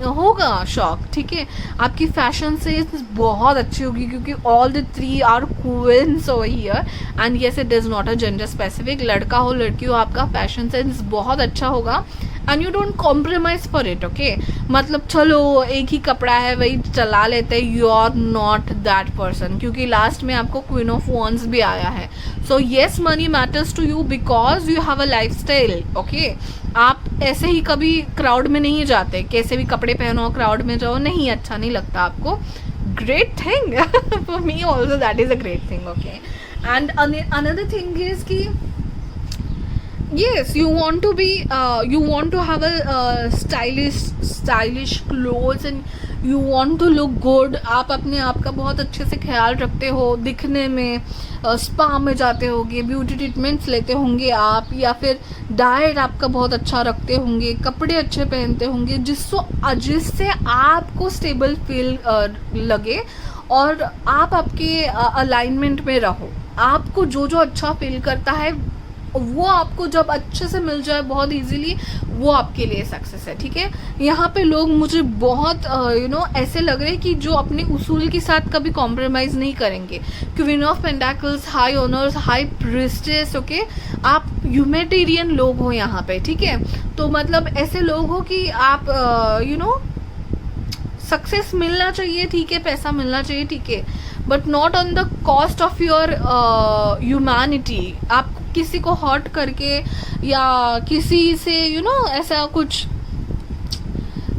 होगा शौक, ठीक है, आपकी फैशन सेंस बहुत अच्छी होगी क्योंकि all the three are queens over here and yes it is not a gender specific, लड़का हो लड़की हो, आपका फैशन सेंस बहुत अच्छा होगा and you don't compromise for it. Okay, मतलब चलो एक ही कपड़ा है वही चला लेते, you are not that person, क्योंकि लास्ट में आपको क्वीन ऑफ वॉन्ड्स भी आया है। So yes, money matters to you because you have a life style. Okay, आप ऐसे ही कभी क्राउड में नहीं जाते, कैसे भी कपड़े पहनो क्राउड में जाओ, नहीं, अच्छा नहीं लगता आपको। Great thing for me also, that is a great thing. Okay, and another thing is कि yes, you want to have a stylish clothes and you want to look good। आप अपने आप का बहुत अच्छे से ख्याल रखते हो दिखने में, स्पा में जाते होंगे, ब्यूटी ट्रीटमेंट्स लेते होंगे आप, या फिर डाइट आपका बहुत अच्छा रखते होंगे, कपड़े अच्छे पहनते होंगे जिससे आपको स्टेबल फील लगे और आप आपके अलाइनमेंट में रहो। आपको जो जो अच्छा फील करता है वो आपको जब अच्छे से मिल जाए बहुत इजीली, वो आपके लिए सक्सेस है। ठीक है, यहाँ पे लोग मुझे बहुत ऐसे लग रहे हैं कि जो अपने उसूल के साथ कभी कॉम्प्रोमाइज़ नहीं करेंगे। Queen of pentacles, high honours, high priestess, okay, आप ह्यूमैनिटेरियन लोग हो यहाँ पे। ठीक है, तो मतलब ऐसे लोग हो कि आप सक्सेस मिलना चाहिए, ठीक है, पैसा मिलना चाहिए, ठीक है, but not on the cost of your humanity. आप किसी को हर्ट करके या किसी से ऐसा कुछ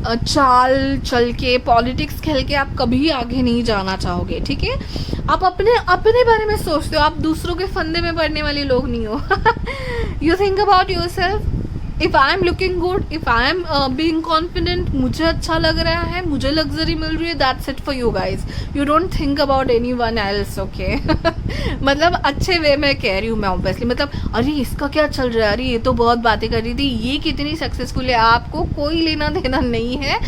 चाल चल के, पॉलिटिक्स खेल के आप कभी आगे नहीं जाना चाहोगे। ठीक है, आप अपने बारे में सोचते हो, आप दूसरों के फंदे में पड़ने वाले लोग नहीं हो। You think about your self. If I am looking good, if I am being confident, मुझे अच्छा लग रहा है, मुझे लग्जरी मिल रही है, that's it for you guys. You don't think about any one else. Okay, मतलब अच्छे वे में कह रही हूँ मैं ऑब्वियसली, मतलब अरे इसका क्या चल रहा है, अरे ये तो बहुत बातें कर रही थी, ये कितनी सक्सेसफुल है, आपको कोई लेना देना नहीं है,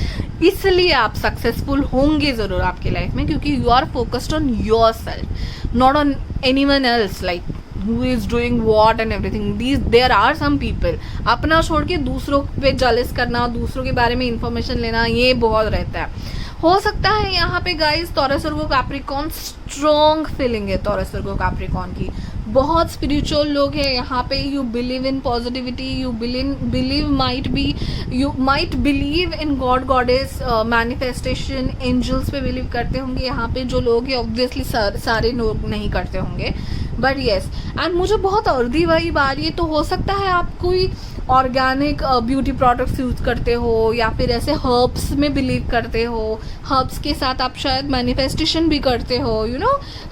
इसलिए आप सक्सेसफुल होंगे ज़रूर आपकी लाइफ में, क्योंकि you are focused on yourself, not on anyone else like who is doing what and everything. There are some people, अपना छोड़ के दूसरों पे जलिस करना, दूसरों के बारे में इंफॉर्मेशन लेना, ये बहुत रहता है। हो सकता है यहाँ पे guys Taurus Virgo Capricorn strong feeling है, टॉरस वर्गो कैप्रिकॉर्न की, बहुत स्पिरिचुअल लोग हैं यहाँ पे। You believe in positivity, you believe might believe in God goddess, manifestation, angels पे बिलीव करते होंगे यहाँ पे जो लोग हैं। ऑब्वियसली सारे लोग नहीं करते होंगे, बट येस, एंड मुझे बहुत अर्दी वाइब आ रही है। तो हो सकता है आप कोई ऑर्गेनिक ब्यूटी प्रोडक्ट्स यूज़ करते हो, या फिर ऐसे हर्ब्स में बिलीव करते हो, हर्ब्स के साथ आप शायद मैनिफेस्टेशन भी करते हो,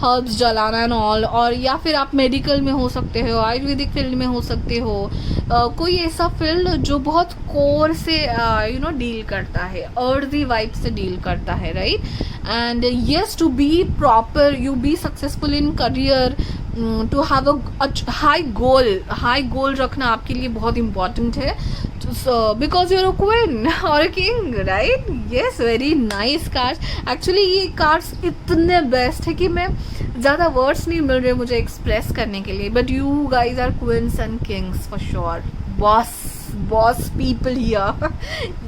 हर्ब्स जलाना एंड ऑल, और या फिर आप मेडिकल में हो सकते हो, आयुर्वेदिक फील्ड में हो सकते हो, कोई ऐसा फील्ड जो बहुत कोर से डील करता है, अर्दी वाइब से डील करता है, right. And yes, to be proper, you be successful in career, to have a high goal रखना आपके लिए बहुत इम्पॉर्टेंट है, बिकॉज यूर अ क्वीन और a king, right. Yes, very nice cards. Actually ये कार्ड्स इतने बेस्ट है कि मैं ज़्यादा वर्ड्स नहीं मिल रहे मुझे एक्सप्रेस करने के लिए, but you guys are queens and kings for sure, boss people here.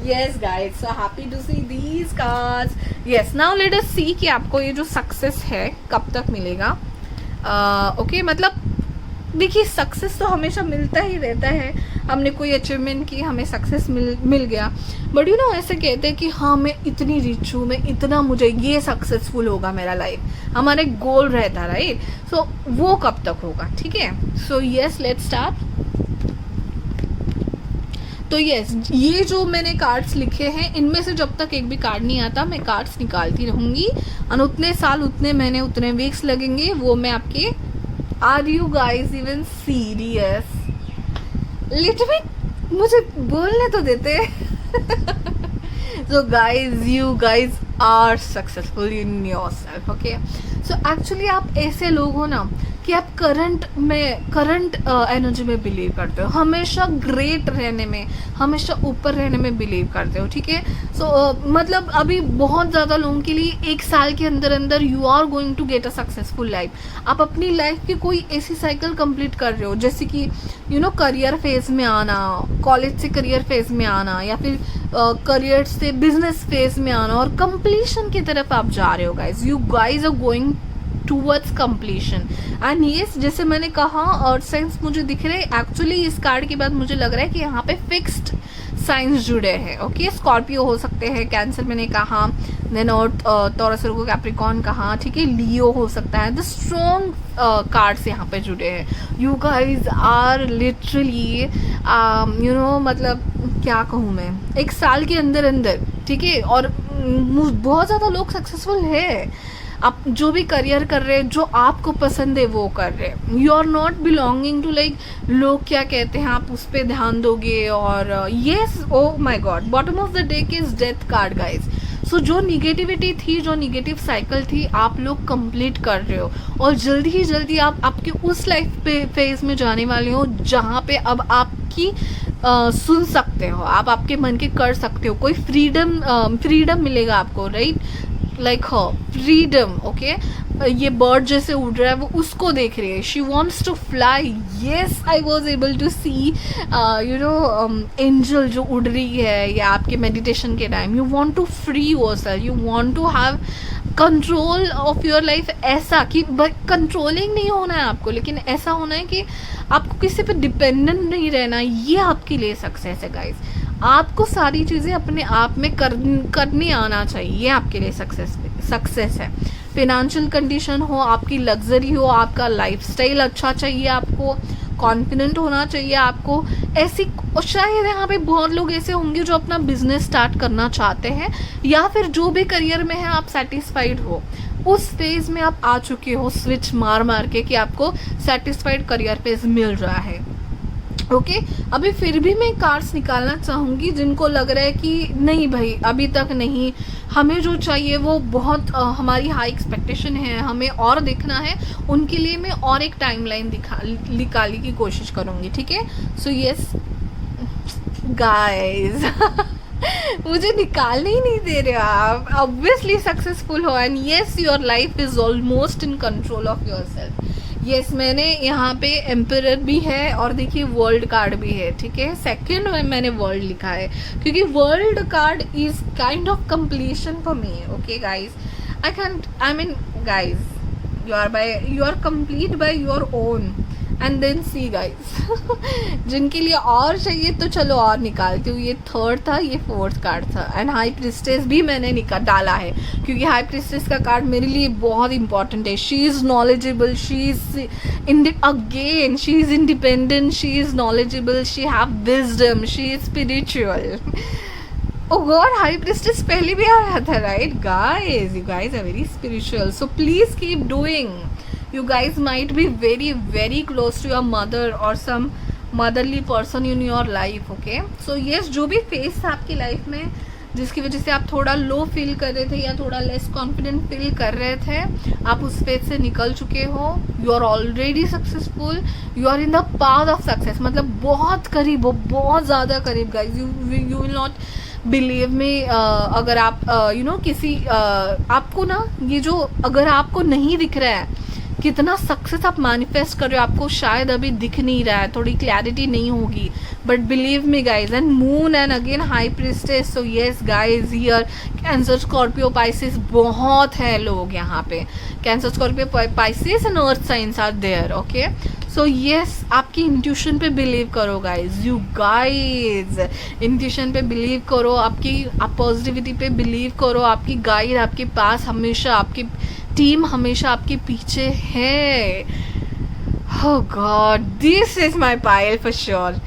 Yes guys, so happy to see these cards. Yes, now let us see कि आपको ये जो सक्सेस है कब तक मिलेगा। ओके, मतलब देखिए, सक्सेस तो हमेशा मिलता ही रहता है, हमने कोई अचीवमेंट की, हमें सक्सेस मिल गया, बट ऐसे कहते हैं कि हाँ मैं इतनी रिच हूँ, मैं इतना, मुझे ये सक्सेसफुल होगा मेरा लाइफ, हमारा एक गोल रहता, राइट। सो वो कब तक होगा, ठीक है। So yes, let's start. तो यस, ये जो मैंने कार्ड्स लिखे हैं, इनमें से जब तक एक भी कार्ड नहीं आता मैं कार्ड्स निकालती रहूँगी, और उतने साल, उतने महीने, उतने वीक्स लगेंगे, वो मैं आपके। Are you guys even serious? Little bit मुझे बोलने तो देते। So guys, you guys are successful in yourself. Okay, so actually आप ऐसे लोग हो ना कि आप करंट एनर्जी में बिलीव करते हो, हमेशा ग्रेट रहने में, हमेशा ऊपर रहने में बिलीव करते हो. ठीक है, सो मतलब अभी बहुत ज़्यादा लोगों के लिए 1 साल के अंदर अंदर you are going to get a successful life. आप अपनी लाइफ की कोई ऐसी साइकिल कंप्लीट कर रहे हो, जैसे कि करियर फेज में आना, कॉलेज से करियर फेज में आना, या फिर करियर से बिजनेस फेज में आना, और कंप्लीशन की तरफ आप जा रहे हो guys. You guys are going towards completion. And yes, जैसे मैंने कहा अर्थ साइंस मुझे दिख रहे हैं. एक्चुअली इस कार्ड के बाद मुझे लग रहा है कि यहाँ पे फिक्स्ड साइंस जुड़े हैं. ओके, स्कॉर्पियो हो सकते हैं, कैंसर मैंने कहा, देन टॉरस, कैप्रिकॉर्न कहा, ठीक है, लियो हो सकता है. द स्ट्रॉन्ग कार्ड्स यहाँ पे जुड़े हैं. यू गाइज आर लिटरली मतलब क्या कहूँ मैं, 1 साल के अंदर अंदर, ठीक है, और बहुत ज़्यादा लोग सक्सेसफुल है. आप जो भी करियर कर रहे हैं, जो आपको पसंद है वो कर रहे हैं. You are not belonging to like लोग क्या कहते हैं, आप उस पर ध्यान दोगे. और yes, oh my god, bottom of the deck is death card guys. So जो निगेटिविटी थी, जो निगेटिव साइकिल थी, आप लोग कंप्लीट कर रहे हो, और जल्दी ही जल्दी आप आपके उस लाइफ पे फेज में जाने वाले हो जहाँ पे अब आपकी सुन सकते हो, आप आपके मन के कर सकते हो. कोई फ्रीडम मिलेगा आपको, राइट, लाइक फ्रीडम. ओके, ये बर्ड जैसे उड़ रहा है, वो उसको देख रही है. She wants to fly. Yes, I was able to see angel जो उड़ रही है, या आपके मेडिटेशन के time you want to free yourself, you want to have control of your life. ऐसा कि कंट्रोलिंग नहीं होना है आपको, लेकिन ऐसा होना है कि आपको किसी पे डिपेंडेंट नहीं रहना. ये आपके लिए सक्सेस है गाइज. आपको सारी चीज़ें अपने आप में करने आना चाहिए, ये आपके लिए सक्सेस है. फिनेंशियल कंडीशन हो, आपकी लग्जरी हो, आपका लाइफस्टाइल अच्छा चाहिए, आपको कॉन्फिडेंट होना चाहिए आपको. ऐसी शायद यहाँ पे बहुत लोग ऐसे होंगे जो अपना बिजनेस स्टार्ट करना चाहते हैं, या फिर जो भी करियर में है आप सेटिस्फाइड हो, उस फेज में आप आ चुके हो, स्विच मार के कि आपको सेटिस्फाइड करियर फेज मिल रहा है. ओके, अभी फिर भी मैं कार्ड्स निकालना चाहूँगी जिनको लग रहा है कि नहीं भाई अभी तक नहीं, हमें जो चाहिए वो बहुत हमारी हाई एक्सपेक्टेशन है, हमें और देखना है. उनके लिए मैं और एक टाइमलाइन निकालने की कोशिश करूँगी. ठीक है, सो यस गाइज मुझे निकालने ही नहीं दे रहे आप. ऑब्वियसली सक्सेसफुल हो, and yes your life is almost in control of your self. Yes, मैंने यहाँ पे एम्परर भी है, और देखिए वर्ल्ड कार्ड भी है. ठीक है, सेकंड में मैंने वर्ल्ड लिखा है क्योंकि world card is kind of completion for me. Okay guys, I mean guys, you are complete by your own. And then see guys जिनके लिए और चाहिए तो चलो और निकालती हूँ. ये थर्ड था, ये फोर्थ कार्ड था, एंड हाई प्रिस्टेस भी मैंने डाला है क्योंकि हाई प्रिस्टेस का कार्ड मेरे लिए बहुत इंपॉर्टेंट है. She is knowledgeable, she is independent, she is knowledgeable, she have wisdom, she is spiritual. Oh God, High Priestess पहले भी आया था, right guys? You guys are very spiritual, so please keep doing. You guys might be very very close to your mother or some motherly person in your life. Okay, so yes, जो भी face था आपकी life में जिसकी वजह से आप थोड़ा लो फील कर रहे थे या थोड़ा लेस कॉन्फिडेंट फील कर रहे थे, आप उस फेज से निकल चुके हो. You are already successful, you are in the path of success. मतलब बहुत करीब हो, बहुत ज़्यादा करीब guys. You will not believe में अगर आप किसी आपको ना ये जो अगर आपको नहीं दिख रहा है कितना सक्सेस आप मैनिफेस्ट कर रहे हो, आपको शायद अभी दिख नहीं रहा है, थोड़ी क्लैरिटी नहीं होगी, but believe me guys. And moon and again high priestess. So yes guys, here Cancer, Scorpio, Pisces बहुत है लोग यहाँ पे. Cancer, Scorpio, Pisces and earth signs are there. Okay, so yes, आपकी इंट्यूशन पे बिलीव करो गाइज. यू गाइज इंट्यूशन पे believe करो, आप पॉजिटिविटी पे बिलीव करो. आपकी गाइड आपके पास हमेशा, आपकी टीम हमेशा आपके पीछे है. Oh god, this is my pile for sure.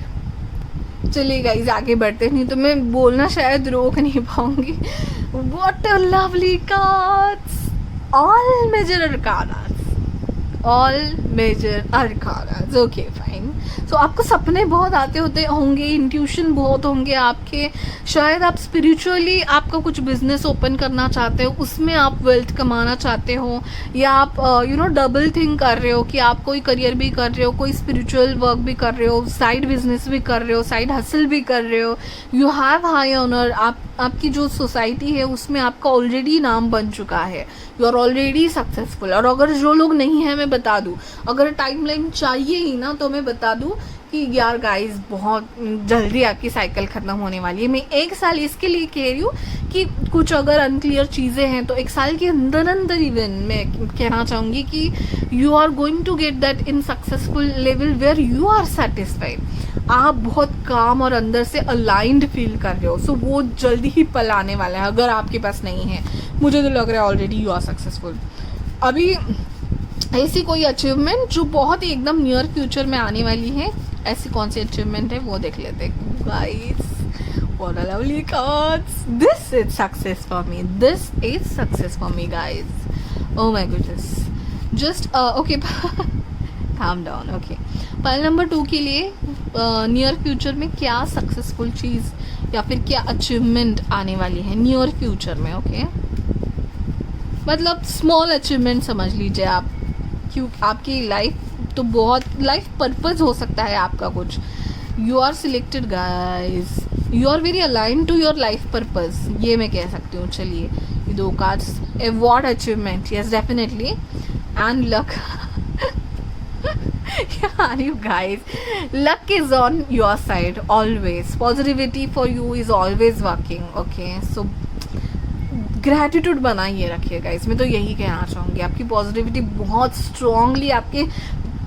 चलिए गाइज आगे बढ़ते, नहीं तो मैं बोलना शायद रोक नहीं पाऊंगी. What a lovely cards, all major cards. All major arcanas, okay fine. So आपको सपने बहुत आते होते होंगे, इंट्यूशन बहुत होंगे आपके, शायद आप स्पिरिचुअली आपका कुछ बिजनेस ओपन करना चाहते हो, उसमें आप वेल्थ कमाना चाहते हो, या आप डबल थिंक कर रहे हो कि आप कोई करियर भी कर रहे हो, कोई स्पिरिचुअल वर्क भी कर रहे हो, साइड बिजनेस भी कर रहे हो, साइड हसल भी कर रहे हो, यू हैव हाई ऑनर, आपकी जो सोसाइटी है उसमें आपका ऑलरेडी नाम बन चुका है, यू आर ऑलरेडी सक्सेसफुल। और अगर जो लोग नहीं हैं, मैं बता दूं, अगर टाइमलाइन चाहिए ही ना तो मैं बता दूं कि यार गाइस बहुत जल्दी आपकी साइकिल ख़त्म होने वाली है। मैं 1 साल इसके लिए कह रही हूँ कि कुछ अगर अनक्लियर चीज़ें हैं तो 1 साल के अंदर अंदर इवन मैं कहना चाहूँगी कि you are going to get that in successful level where you are satisfied. आप बहुत काम और अंदर से अलाइंड फील कर रहे हो, सो वो जल्दी ही पल आने वाला है। अगर आपके पास नहीं है, मुझे तो लग रहा है ऑलरेडी यू आर सक्सेसफुल। अभी ऐसी कोई अचीवमेंट जो बहुत ही एकदम नियर फ्यूचर में आने वाली है, ऐसी कौन सी अचीवमेंट है वो देख लेते हैं guys. What a lovely cards. This is success for me. This is success for me, guys. Oh my goodness. Just okay. Calm down. Okay. Pile number 2 के लिए नियर फ्यूचर में क्या सक्सेसफुल चीज़ या फिर क्या अचीवमेंट आने वाली है नियर फ्यूचर में। ओके, मतलब स्मॉल अचीवमेंट समझ लीजिए आप, क्यों आपकी लाइफ तो बहुत लाइफ पर्पस हो सकता है आपका कुछ। You are selected guys, you are very align to your life purpose, ये मैं कह सकती हूँ। चलिए ये 2 cards, award, achievement, yes definitely, and luck. Yeah, you guys, luck is on your side always. Positivity for you is always working. Okay, so gratitude बनाइए रखिए guys, मैं तो यही कहना चाहूँगी। आपकी पॉजिटिविटी बहुत स्ट्रांगली आपके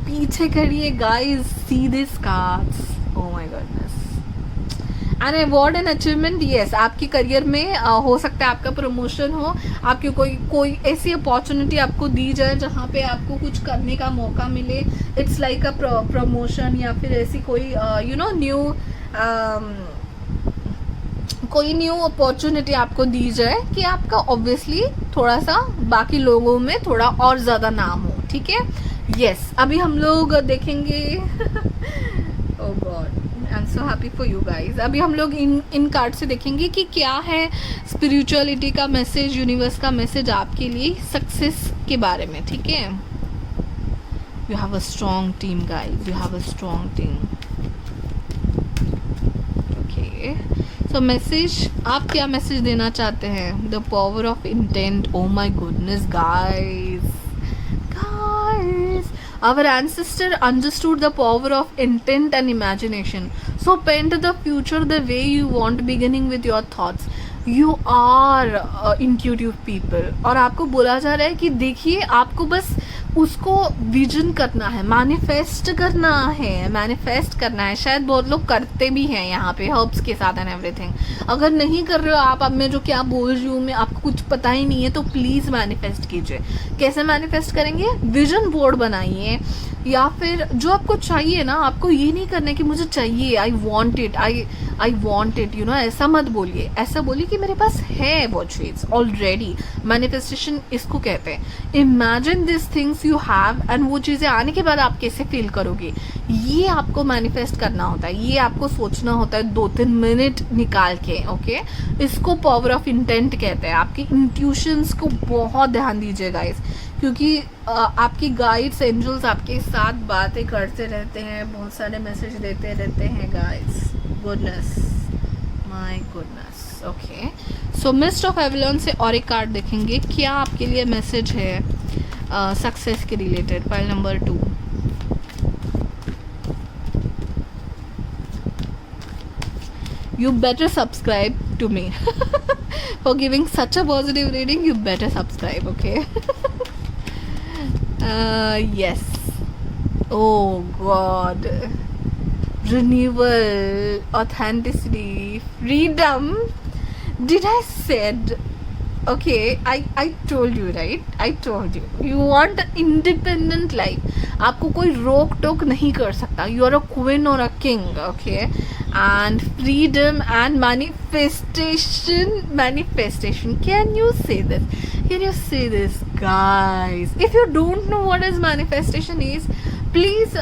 पीछे खड़ी है guys. See this cards, oh my goodness. And award and achievement, yes, आपकी करियर में हो सकता है आपका प्रमोशन हो, आपकी कोई ऐसी अपॉर्चुनिटी आपको दी जाए जहाँ पे आपको कुछ करने का मौका मिले। इट्स लाइक अ प्रमोशन, या फिर ऐसी कोई न्यू अपॉर्चुनिटी आपको दी जाए कि आपका ऑब्वियसली थोड़ा सा बाकी लोगों में थोड़ा और ज़्यादा नाम हो। ठीक है, यस। अभी हम लोग देखेंगे oh god, I am so happy for you guys. अभी हम लोग इन कार्ड से देखेंगे कि क्या है स्पिरिचुअलिटी का मैसेज, यूनिवर्स का मैसेज आपके लिए सक्सेस के बारे में। ठीक है, you have a strong team guys, you have a strong team. Okay, so message, आप क्या मैसेज देना चाहते हैं? The power of intent, oh my goodness guys, our ancestor understood the power of intent and imagination, so paint the future the way you want, beginning with your thoughts. You are intuitive people, और आपको बोला जा रहा है कि देखिए आपको बस उसको विजन करना है, मैनिफेस्ट करना है। शायद बहुत लोग करते भी हैं यहाँ पे हर्ब्स के साथ एंड एवरीथिंग। अगर नहीं कर रहे हो आप, अब मैं जो क्या बोल रही हूँ मैं आपको कुछ पता ही नहीं है, तो प्लीज़ मैनिफेस्ट कीजिए। कैसे मैनिफेस्ट करेंगे? विजन बोर्ड बनाइए, या फिर जो आपको चाहिए ना, आपको ये नहीं करना है कि मुझे चाहिए, आई वॉन्ट इट, ऐसा मत बोलिए। ऐसा बोलिए कि मेरे पास है वो चीज़ ऑलरेडी। मैनिफेस्टेशन इसको कहते हैं। Imagine this things you have, and वो चीज़ें आने के बाद आप कैसे फील करोगे, ये आपको मैनिफेस्ट करना होता है, ये आपको सोचना होता है 2-3 मिनट निकाल के। ओके, इसको पावर ऑफ इंटेंट कहते हैं। आपकी इंट्यूशंस को बहुत ध्यान दीजिए गाइस, क्योंकि आपकी गाइड्स, एंजल्स आपके साथ बातें करते रहते हैं, बहुत सारे मैसेज देते रहते हैं guys. Goodness, my goodness. Okay, so mist of Avalon से और एक कार्ड देखेंगे, क्या आपके लिए मैसेज है सक्सेस के related. File number 2, you better subscribe to me for giving such a positive reading. You better subscribe, okay? Yes, oh god, renewal, authenticity, freedom. Did I said? Okay, I told you, right? I told you. You want independent life. आपको कोई रोक टोक नहीं कर सकता. You are a queen or a king, okay? and freedom and manifestation. Can you say this, guys? If you don't know what is manifestation is, please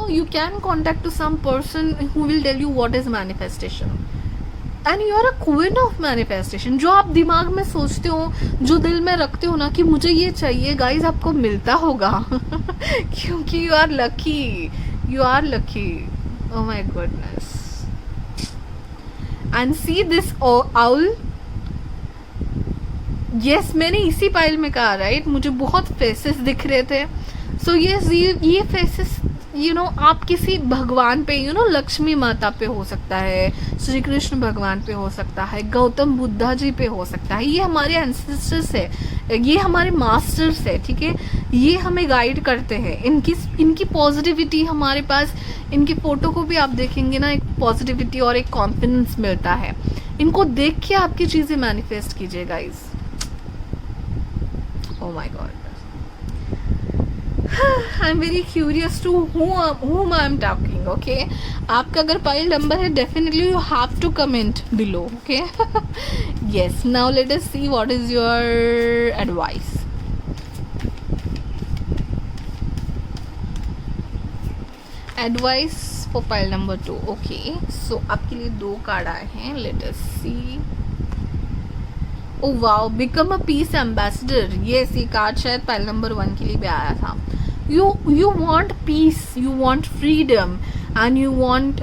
you can contact to some person who will tell you what is manifestation. And you are a queen of manifestation. जो आप दिमाग में सोचते हो, जो दिल में रखते हो ना कि मुझे ये चाहिए, गाइज आपको मिलता होगा. क्योंकि you are lucky. Oh my goodness. And see this owl. Yes, मैंने इसी पाइल में कहा, राइट? मुझे बहुत फेसेस दिख रहे थे. सो ये फेसेस आप किसी भगवान पे, लक्ष्मी माता पे हो सकता है, श्री कृष्ण भगवान पे हो सकता है, गौतम बुद्धा जी पे हो सकता है. ये हमारे एंसेस्टर्स है, ये हमारे मास्टर्स है, ठीक है? ये हमें गाइड करते हैं. इनकी पॉजिटिविटी हमारे पास, इनकी फोटो को भी आप देखेंगे ना, एक पॉजिटिविटी और एक कॉन्फिडेंस मिलता है. इनको देख के आपकी चीजें मैनिफेस्ट कीजिए guys. Oh my God. I'm very curious to whom I'm talking. Okay, आपका अगर पाइल नंबर है, definitely you have to comment below. Okay. Yes. Now let us see what is your advice. Advice for pile number 2. Okay. So आपके लिए 2 card आए हैं. Let us see. Oh wow, become a peace ambassador. Yes, ये card शायद pile number 1 के लिए भी आया था. You want peace, you want freedom, and you want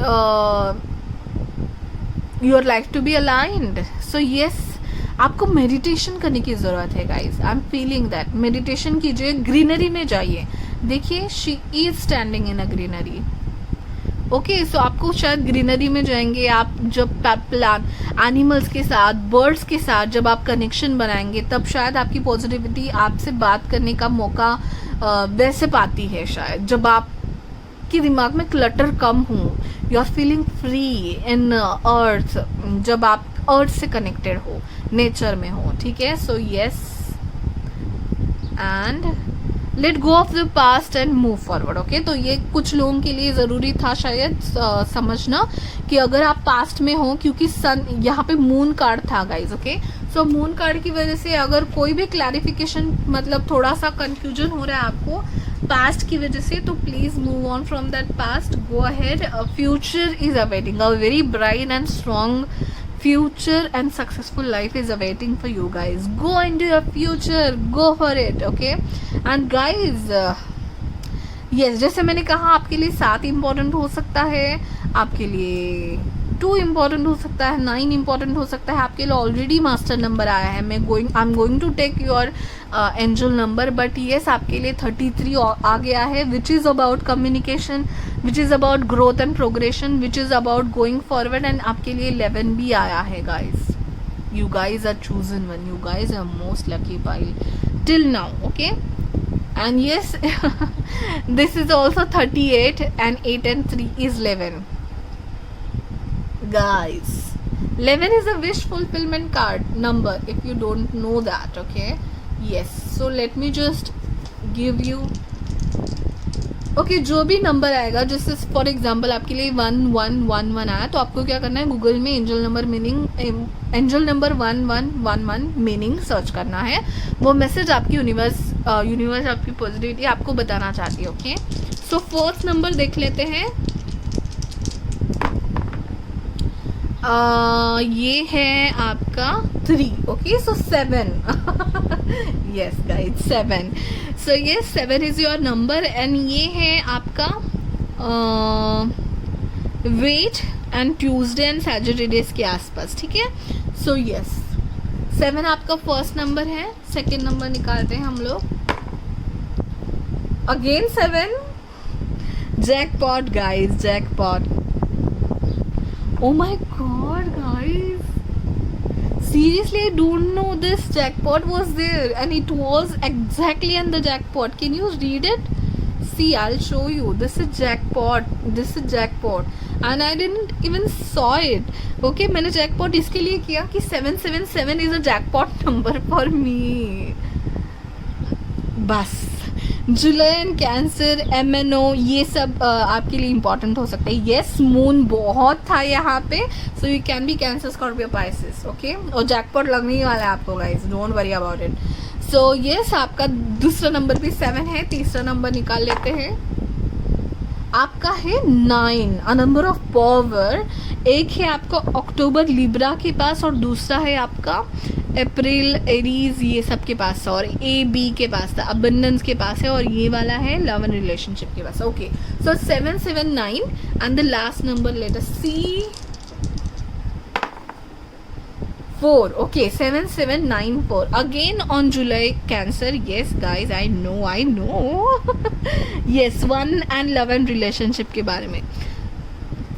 your life to be aligned. So yes, आपको मेडिटेशन करने की ज़रूरत है guys. I am feeling that. Meditation कीजिए, ग्रीनरी में जाइए. देखिए, she is standing in a greenery. Okay, so आपको शायद ग्रीनरी में जाएंगे आप, जब प्लांट, एनिमल्स के साथ, बर्ड्स के साथ जब आप कनेक्शन बनाएंगे, तब शायद आपकी पॉजिटिविटी, आपसे बात करने का मौका वैसे पाती है. शायद जब आप के दिमाग में क्लटर कम हो, you are feeling free in earth, जब आप अर्थ से कनेक्टेड हो, नेचर में हो, ठीक है? So yes, and let go of the past and move forward. Okay, तो ये कुछ लोगों के लिए ज़रूरी था शायद समझना कि अगर आप पास्ट में हो, क्योंकि सन यहाँ पे मून कार्ड था गाइज. ओके, सो मून कार्ड की वजह से अगर कोई भी क्लैरिफिकेशन, मतलब थोड़ा सा कंफ्यूजन हो रहा है आपको पास्ट की वजह से, तो please move on from that past. Go ahead. Future is awaiting. A very bright and strong future and successful life is awaiting for you guys. Go into your future, go for it. Okay, and guys, yes, जैसे मैंने कहा, आपके लिए 7 important हो सकता है, आपके लिए 2 इम्पॉर्टेंट हो सकता है, 9 इम्पॉर्टेंट हो सकता है. आपके लिए ऑलरेडी मास्टर नंबर आया है. I am going to take your angel number, but yes, आपके लिए 33 आ गया है, which is about communication, which is about growth and progression, which is about going forward. And आपके लिए 11 भी आया है guys. You guys are chosen one. You guys are most lucky pile till now. Okay, and yes, this is also 38, and 8 and 3 is 11. Guys, 11 is a wish fulfillment card number, if you don't know that. Okay, yes, so let me just give you. Okay, जो भी number आएगा, जैसे for example आपके लिए 1111 आया, तो आपको क्या करना है, गूगल में एंजल नंबर 1111 मीनिंग सर्च करना है. वो मैसेज आपकी यूनिवर्स आपकी पॉजिटिविटी आपको बताना चाहती है. ओके, सो फोर्थ नंबर देख लेते हैं. ये है आपका 3. Okay, so 7. Yes guys, 7. सो ये 7 इज योर नंबर, एंड ये है आपका wait and Tuesday and Saturdays के आसपास, ठीक है? सो यस, 7 आपका फर्स्ट नंबर है. सेकेंड नंबर निकालते हैं हम लोग. Again 7. Jackpot guys, jackpot. Oh my god, guys, seriously, I don't know this jackpot was there, and it was exactly in the jackpot. Can you read it? See, I'll show you. This is jackpot, and I didn't even saw it. Okay, मैंने jackpot इसके लिए किया कि 777 is a jackpot number for me. बस जुलाई and cancer, MNO, ये सब आपके लिए इंपॉर्टेंट हो सकता है। येस, मून बहुत था यहाँ पे, so you can be cancer, Scorpio, Pisces, okay. और जैकपॉट लगने ही वाला है आपको guys, don't worry about it. So yes, आपका दूसरा नंबर भी 7 है। तीसरा नंबर निकाल लेते हैं, आपका है 9, अ नंबर ऑफ पावर। एक है आपका अक्टूबर लिब्रा के पास, और दूसरा है आपका अप्रैल एरीज, ये सब के पास, और AB के पास था, अबंडेंस के पास है, और ये वाला है लव एंड रिलेशनशिप के पास। Okay, so 7, 7, 9 and the last number let us see 4. Okay, 7, 7, 9, 4. Again on July, Cancer. Yes, guys, I know. Yes, 1 and love and relationship के बारे में.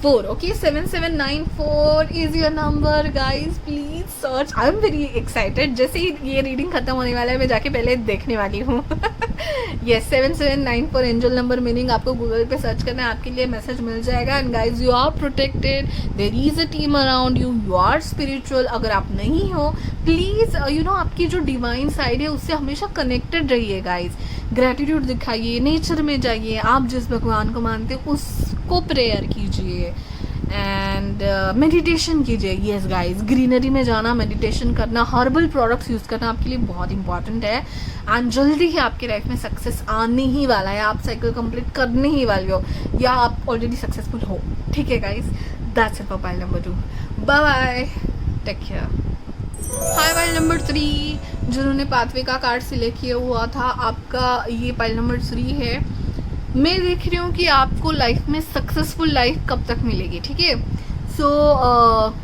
4. Okay, 7, 7, 9, 4 is your number, guys. Please search. I'm very excited. जैसे ही ये reading खत्म होने वाला है, मैं जाके पहले देखने वाली हूँ. Yes, 7, 7, 9, 4 एंजल नंबर मीनिंग आपको गूगल पे सर्च करना है, आपके लिए मैसेज मिल जाएगा. And guys, you are protected, there is a team around you, you are spiritual. अगर आप नहीं हो, प्लीज़ आपकी जो डिवाइन साइड है उससे हमेशा कनेक्टेड रहिए गाइज. ग्रैटिट्यूड दिखाइए, नेचर में जाइए, आप जिस भगवान को मानते हो उसको प्रेयर कीजिए एंड मेडिटेशन कीजिए. येस गाइज, ग्रीनरी में जाना, मेडिटेशन करना, हर्बल प्रोडक्ट्स यूज़ करना आपके लिए बहुत इंपॉर्टेंट है. एंड जल्दी ही आपके लाइफ में सक्सेस आने ही वाला है. आप साइकिल कंप्लीट करने ही वाले हो, या आप ऑलरेडी सक्सेसफुल हो. ठीक है guys, that's it for pile number 2. Bye bye, take care. Hi pile number 3, जिन्होंने पाथवे का कार्ड सिलेक्ट किया हुआ था, आपका ये पाइल नंबर 3 है. मैं देख रही हूँ कि आपको लाइफ में सक्सेसफुल लाइफ कब तक मिलेगी. ठीक है, सो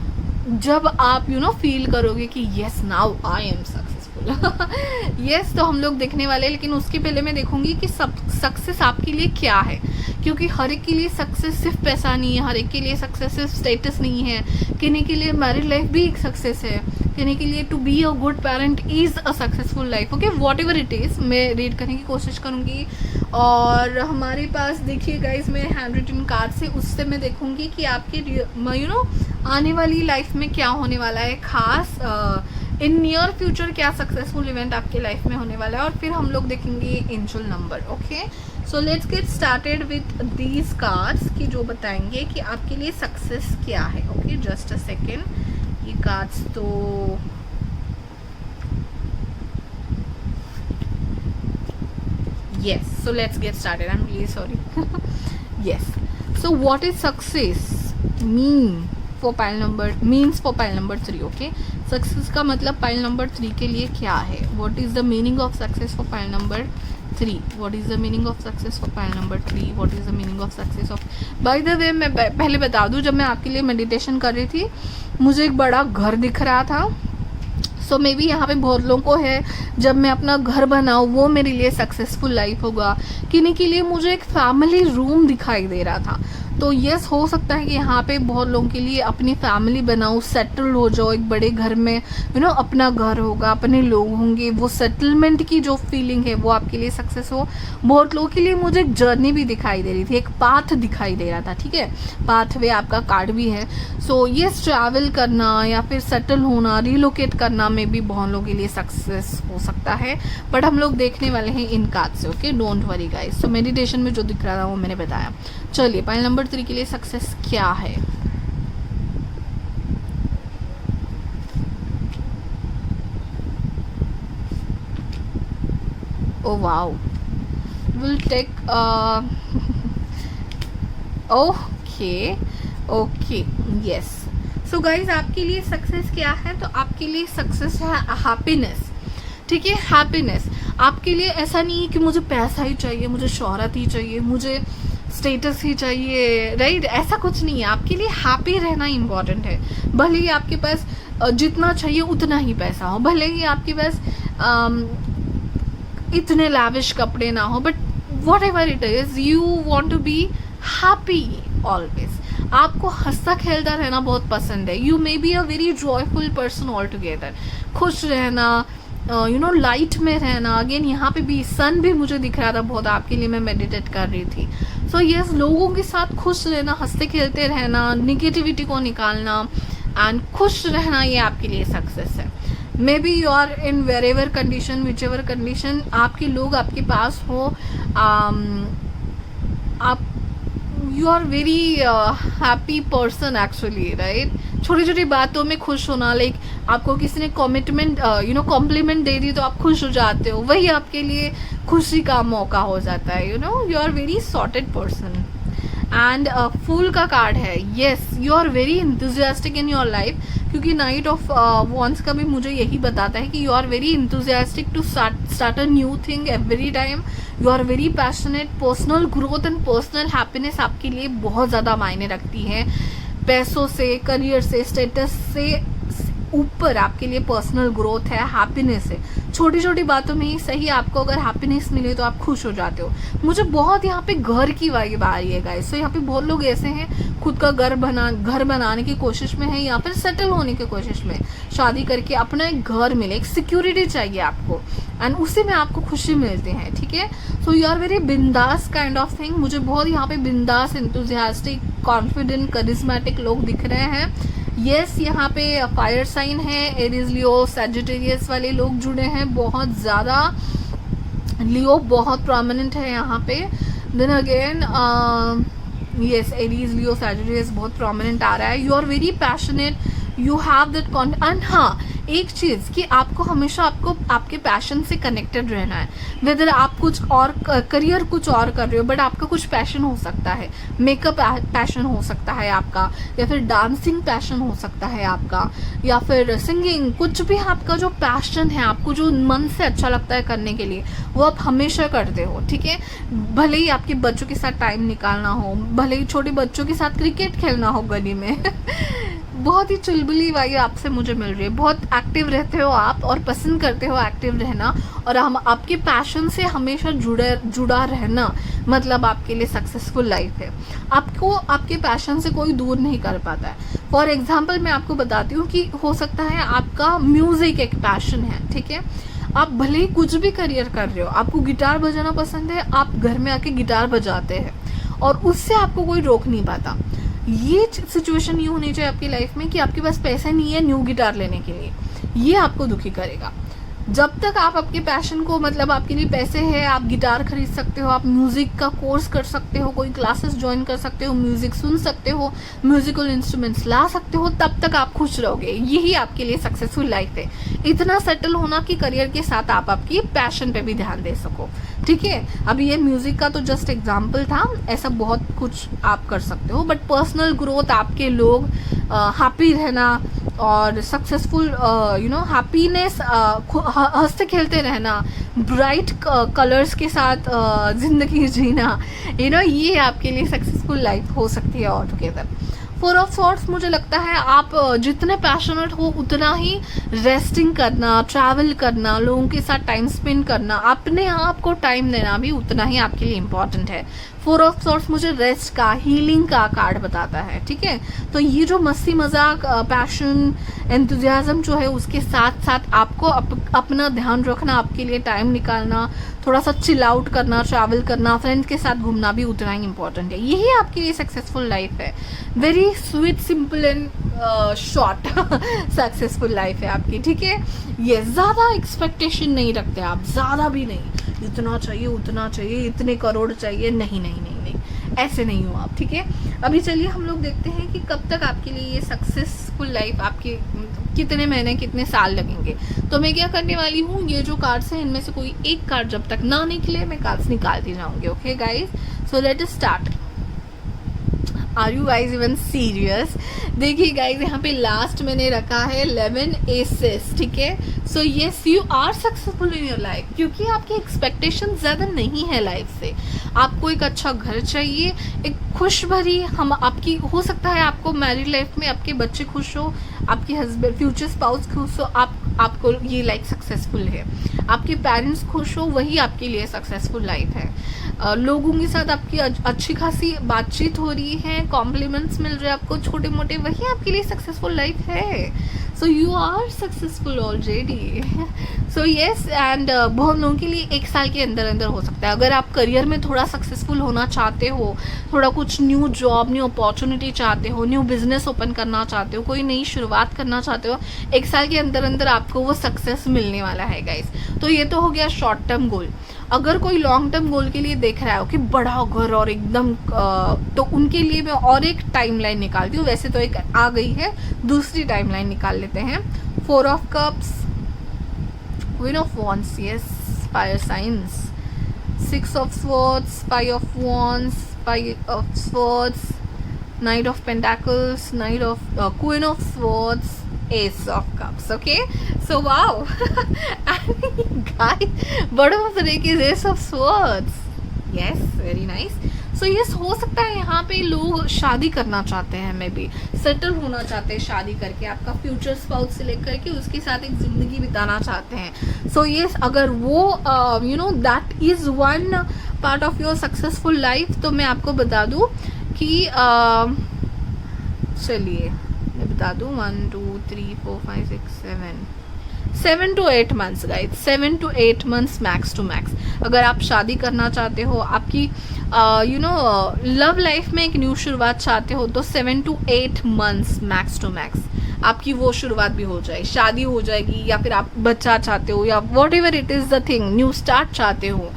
जब आप फील करोगे कि yes now I am successful. Yes, तो हम लोग देखने वाले हैं, लेकिन उसके पहले मैं देखूंगी कि सक्सेस आपके लिए क्या है. क्योंकि हर एक के लिए सक्सेस सिर्फ पैसा नहीं है, हर एक के लिए सक्सेस सिर्फ स्टेटस नहीं है. किन्हीं के लिए मैरिड लाइफ भी एक सक्सेस है, किन्हीं के लिए to be a good parent is a successful life. Okay, whatever it is, मैं रीड करने की कोशिश करूँगी. और हमारे पास देखिए गाइज, मैं हैंड रिटन कार्ड से उससे मैं देखूँगी कि आपके आने वाली लाइफ में क्या होने वाला है खास. इन नियर फ्यूचर क्या सक्सेसफुल इवेंट आपके लाइफ में होने वाला है, और फिर हम लोग देखेंगे angel number. Okay, so let's get started with these cards कि जो बताएंगे कि आपके लिए सक्सेस क्या है. Okay, just a second. ये कार्ड्स तो yes, so let's get started. I'm really sorry. Yes, so what is success means for pile number 3. okay, success का मतलब pile number 3 के लिए क्या है. what is the meaning of success for pile number 3? what is the meaning of success for pile number 3? what is the meaning of success of. by the way, मैं पहले बता दूँ, जब मैं आपके लिए मेडिटेशन कर रही थी, मुझे एक बड़ा घर दिख रहा था. सो मे बी यहाँ पे बहुत लोगों को है, जब मैं अपना घर बनाऊँ वो मेरे लिए सक्सेसफुल लाइफ होगा. किन्हीं के लिए मुझे एक फैमिली रूम दिखाई दे रहा था. तो यस, हो सकता है कि यहाँ पे बहुत लोगों के लिए अपनी फैमिली बनाओ, सेटल हो जाओ एक बड़े घर में, अपना घर होगा, अपने लोग होंगे, वो सेटलमेंट की जो फीलिंग है वो आपके लिए सक्सेस हो. बहुत लोगों के लिए मुझे एक जर्नी भी दिखाई दे रही थी, एक पाथ दिखाई दे रहा था. ठीक है, पाथवे आपका कार्ड भी है. सो यस, ट्रैवल करना या फिर सेटल होना, रिलोकेट करना में भी बहुत लोगों के लिए सक्सेस हो सकता है. बट हम लोग देखने वाले हैं इन कार्ड से. Okay, don't worry guys. So meditation में जो दिख रहा था वो मैंने बताया. चलिए, पाइल नंबर 3 के लिए सक्सेस क्या है. Oh wow, will take okay yes. So guys, आपके लिए सक्सेस क्या है, तो आपके लिए सक्सेस है हैप्पीनेस. ठीक है, हैप्पीनेस. आपके लिए ऐसा नहीं है कि मुझे पैसा ही चाहिए, मुझे शोहरत ही चाहिए, मुझे स्टेटस ही चाहिए, राइट. ऐसा कुछ नहीं है. आपके लिए हैप्पी रहना इम्पॉर्टेंट है. भले ही आपके पास जितना चाहिए उतना ही पैसा हो, भले ही आपके पास इतने लाविश कपड़े ना हो, but whatever it is, you want to be happy always. आपको हंसता खेलता रहना बहुत पसंद है. You may be a very joyful person all together. खुश रहना, लाइट में रहना. अगेन यहाँ पे भी सन भी मुझे दिख रहा था बहुत आपके लिए, मैं मेडिटेट कर रही थी. सो यस, लोगों के साथ खुश रहना, हंसते खेलते रहना, निगेटिविटी को निकालना एंड खुश रहना, ये आपके लिए सक्सेस है. May be you are in wherever condition, whichever condition आपके लोग आपके पास हो, आप you are very happy person actually, right. छोटी छोटी बातों में खुश होना, लाइक आपको किसी ने कमिटमेंट कॉम्प्लीमेंट दे दी तो आप खुश हो जाते हो, वही आपके लिए खुशी का मौका हो जाता है। You are very sorted person. And fool का कार्ड है, yes you are very enthusiastic in your life, क्योंकि नाइट ऑफ वॉन्स का भी मुझे यही बताता है कि you are very enthusiastic to start a new thing every time. You are very passionate. Personal growth and personal happiness आपके लिए बहुत ज़्यादा मायने रखती है। पैसों से, करियर से, स्टेटस से ऊपर आपके लिए पर्सनल ग्रोथ है, हैप्पीनेस है। छोटी छोटी बातों में ही सही आपको अगर हैप्पीनेस मिले तो आप खुश हो जाते हो। मुझे बहुत यहाँ पे घर की वाइब आ रही है गाइस। सो यहाँ पे बहुत लोग ऐसे हैं खुद का घर बनाने की कोशिश में है, या फिर सेटल होने की कोशिश में, शादी करके अपना एक घर मिले, एक सिक्योरिटी चाहिए आपको, एंड उसी में आपको खुशी मिलते हैं, ठीक है। सो यू आर वेरी बिंदास काइंड ऑफ थिंग। मुझे बहुत यहाँ पे बिंदास, एंथुसियास्टिक, कॉन्फिडेंट, करिश्मेटिक लोग दिख रहे हैं। यस यहाँ पे फायर साइन है, एरीज, लियो, सैजिटेरियस वाले लोग जुड़े हैं बहुत ज़्यादा। लियो बहुत प्रोमिनेंट है यहाँ पे। Then again yes, Aries, Leo, Sagittarius बहुत प्रोमिनेंट आ रहा है। You are very passionate, you have that confidence. And हाँ, एक चीज़ कि आपको हमेशा आपको आपके पैशन से कनेक्टेड रहना है। वेदर आप कुछ और करियर कुछ और कर रहे हो, बट आपका कुछ पैशन हो सकता है, मेकअप पैशन हो सकता है आपका, या फिर डांसिंग पैशन हो सकता है आपका, या फिर सिंगिंग, कुछ भी आपका जो पैशन है, आपको जो मन से अच्छा लगता है करने के लिए, वो आप हमेशा करते हो, ठीक है। भले ही आपके बच्चों के साथ टाइम निकालना हो, भले ही छोटे बच्चों के साथ क्रिकेट खेलना हो गली में बहुत ही चुलबुली वाइब आपसे मुझे मिल रही है। बहुत एक्टिव रहते हो आप और पसंद करते हो एक्टिव रहना, और हम आपके पैशन से हमेशा जुड़ा रहना मतलब आपके लिए सक्सेसफुल लाइफ है। आपको आपके पैशन से कोई दूर नहीं कर पाता है। फॉर एग्जाम्पल मैं आपको बताती हूँ कि हो सकता है आपका म्यूज़िक एक पैशन है, ठीक है। आप भले ही कुछ भी करियर कर रहे हो, आपको गिटार बजाना पसंद है, आप घर में आके गिटार बजाते हैं और उससे आपको कोई रोक नहीं पाता। ये सिचुएशन ये होनी चाहिए आपकी लाइफ में कि आपके पास पैसे नहीं है न्यू गिटार लेने के लिए, ये आपको दुखी करेगा। जब तक आप आपके पैशन को, मतलब आपके लिए पैसे हैं, आप गिटार खरीद सकते हो, आप म्यूज़िक का कोर्स कर सकते हो, कोई क्लासेस ज्वाइन कर सकते हो, म्यूज़िक सुन सकते हो, म्यूज़िकल इंस्ट्रूमेंट्स ला सकते हो, तब तक आप खुश रहोगे। यही आपके लिए सक्सेसफुल लाइफ है। इतना सेटल होना कि करियर के साथ आप आपकी पैशन पे भी ध्यान दे सको, ठीक है। अभी ये म्यूज़िक का तो जस्ट एग्जाम्पल था, ऐसा बहुत कुछ आप कर सकते हो। बट पर्सनल ग्रोथ, आपके लोग हैप्पी रहना और सक्सेसफुल हैप्पीनेस, हंसते खेलते रहना, ब्राइट कलर्स के साथ ज़िंदगी जीना, ये आपके लिए सक्सेसफुल लाइफ हो सकती है ऑल टुगेदर। 4 ऑफ सॉर्ट्स, मुझे लगता है आप जितने पैशनेट हो उतना ही रेस्टिंग करना, ट्रैवल करना, लोगों के साथ टाइम स्पेंड करना, अपने आप को टाइम देना भी उतना ही आपके लिए इम्पॉर्टेंट है। 4 ऑफ सॉर्ट्स मुझे रेस्ट का, हीलिंग का कार्ड बताता है, ठीक है। तो ये जो मस्ती मजाक, पैशन, एंथुजियाज्म जो है, उसके साथ साथ आपको अपना ध्यान रखना, आपके लिए टाइम निकालना, थोड़ा सा चिल आउट करना, ट्रैवल करना, फ्रेंड्स के साथ घूमना भी उतना ही इम्पोर्टेंट है। यही आपके लिए सक्सेसफुल लाइफ है। Very sweet, simple and short successful life है आपकी, ठीक है। ये ज़्यादा एक्सपेक्टेशन नहीं रखते आप, ज़्यादा भी नहीं, इतना चाहिए उतना चाहिए, इतने करोड़ चाहिए, नहीं नहीं नहीं नहीं, ऐसे नहीं हो आप, ठीक है। अभी चलिए हम लोग देखते हैं कि कब तक आपके लिए ये सक्सेसफुल लाइफ, आपके कितने महीने, कितने साल लगेंगे। तो मैं क्या करने वाली हूँ, ये जो कार्ड्स हैं इनमें से कोई एक कार्ड जब तक ना निकले मैं कार्ड्स निकालती जाऊँगी। Okay guys, so let us start. Are you guys even serious? देखिए गाइज, यहाँ पे लास्ट मैंने रखा है 11 एसेस, ठीक है। So yes, you are successful in your life, क्योंकि आपकी एक्सपेक्टेशन ज़्यादा नहीं है लाइफ से। आपको एक अच्छा घर चाहिए, एक खुश भरी, हम आपकी हो सकता है आपको मैरिड लाइफ में आपके बच्चे खुश हो, आपके हस्बैंड, फ्यूचर स्पाउस खुश हो, आपको ये लाइफ सक्सेसफुल है। आपके पेरेंट्स खुश हो, वही आपके लिए सक्सेसफुल लाइफ है। लोगों के साथ आपकी अच्छी खासी बातचीत हो रही है, कॉम्प्लीमेंट्स मिल रहे हैं आपको छोटे मोटे, वही आपके लिए सक्सेसफुल लाइफ है। So you are successful already. So yes, and बहुत लोगों के लिए 1 साल के अंदर अंदर हो सकता है। अगर आप करियर में थोड़ा सक्सेसफुल होना चाहते हो, थोड़ा कुछ न्यू जॉब, न्यू अपॉर्चुनिटी चाहते हो, न्यू बिजनेस ओपन करना चाहते हो, कोई नई शुरुआत करना चाहते हो, 1 साल के अंदर अंदर आपको वो सक्सेस मिलने वाला है गाइस। तो ये तो हो गया शॉर्ट टर्म गोल। अगर कोई लॉन्ग टर्म गोल के लिए देख रहा हो कि बड़ा घर और एकदम तो उनके लिए मैं और एक टाइमलाइन निकालती हूँ। वैसे तो एक आ गई है, दूसरी टाइमलाइन निकाल लेते हैं। 4 of cups, queen of wands, yes, fire science, 6 of swords, 5 of wands, 5 of swords, night of pentacles, night of queen of swords, Ace of Cups. Okay, so wow. guys, बड़ा मजेदार is Ace of Swords. Yes, very nice. So yes, हो सकता है यहाँ पे लोग शादी करना चाहते हैं, मे बी सेटल होना चाहते हैं, शादी करके आपका फ्यूचर स्पाउस सिलेक्ट करके उसके साथ एक जिंदगी बिताना चाहते हैं। सो yes, अगर वो you know that is one part of your successful life, तो मैं आपको बता दूँ कि चलिए मैं बता दूँ 1 2 3 4 5 6 7 to 8 months guys, 7 to 8 months max to max. अगर आप शादी करना चाहते हो, आपकी यू नो लव लाइफ में एक न्यू शुरुआत चाहते हो, तो 7 to 8 months max to max आपकी वो शुरुआत भी हो जाए, शादी हो जाएगी, या फिर आप बच्चा चाहते हो, या what ever it is the thing, new start चाहते हो,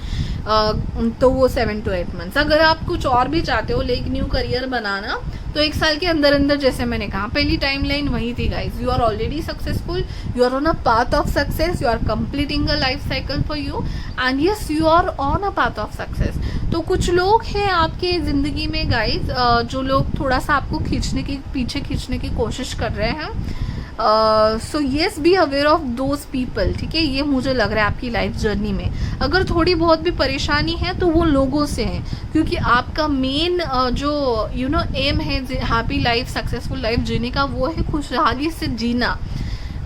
तो वो 7 to 8 मंथ्स। अगर आप कुछ और भी चाहते हो, लाइक न्यू करियर बनाना, तो 1 साल के अंदर अंदर, जैसे मैंने कहा पहली टाइमलाइन वही थी guys. You are already successful, you are on a path of success, you are completing a life cycle for you, and yes you are on a path of success. तो कुछ लोग हैं आपके ज़िंदगी में गाइज, जो लोग थोड़ा सा आपको पीछे खींचने की कोशिश कर रहे हैं। So yes, be aware of those people, ठीक है। ये मुझे लग रहा है आपकी लाइफ जर्नी में अगर थोड़ी बहुत भी परेशानी है तो वो लोगों से है, क्योंकि आपका मेन जो यू नो एम है हैप्पी लाइफ, सक्सेसफुल लाइफ जीने का, वो है खुशहाली से जीना,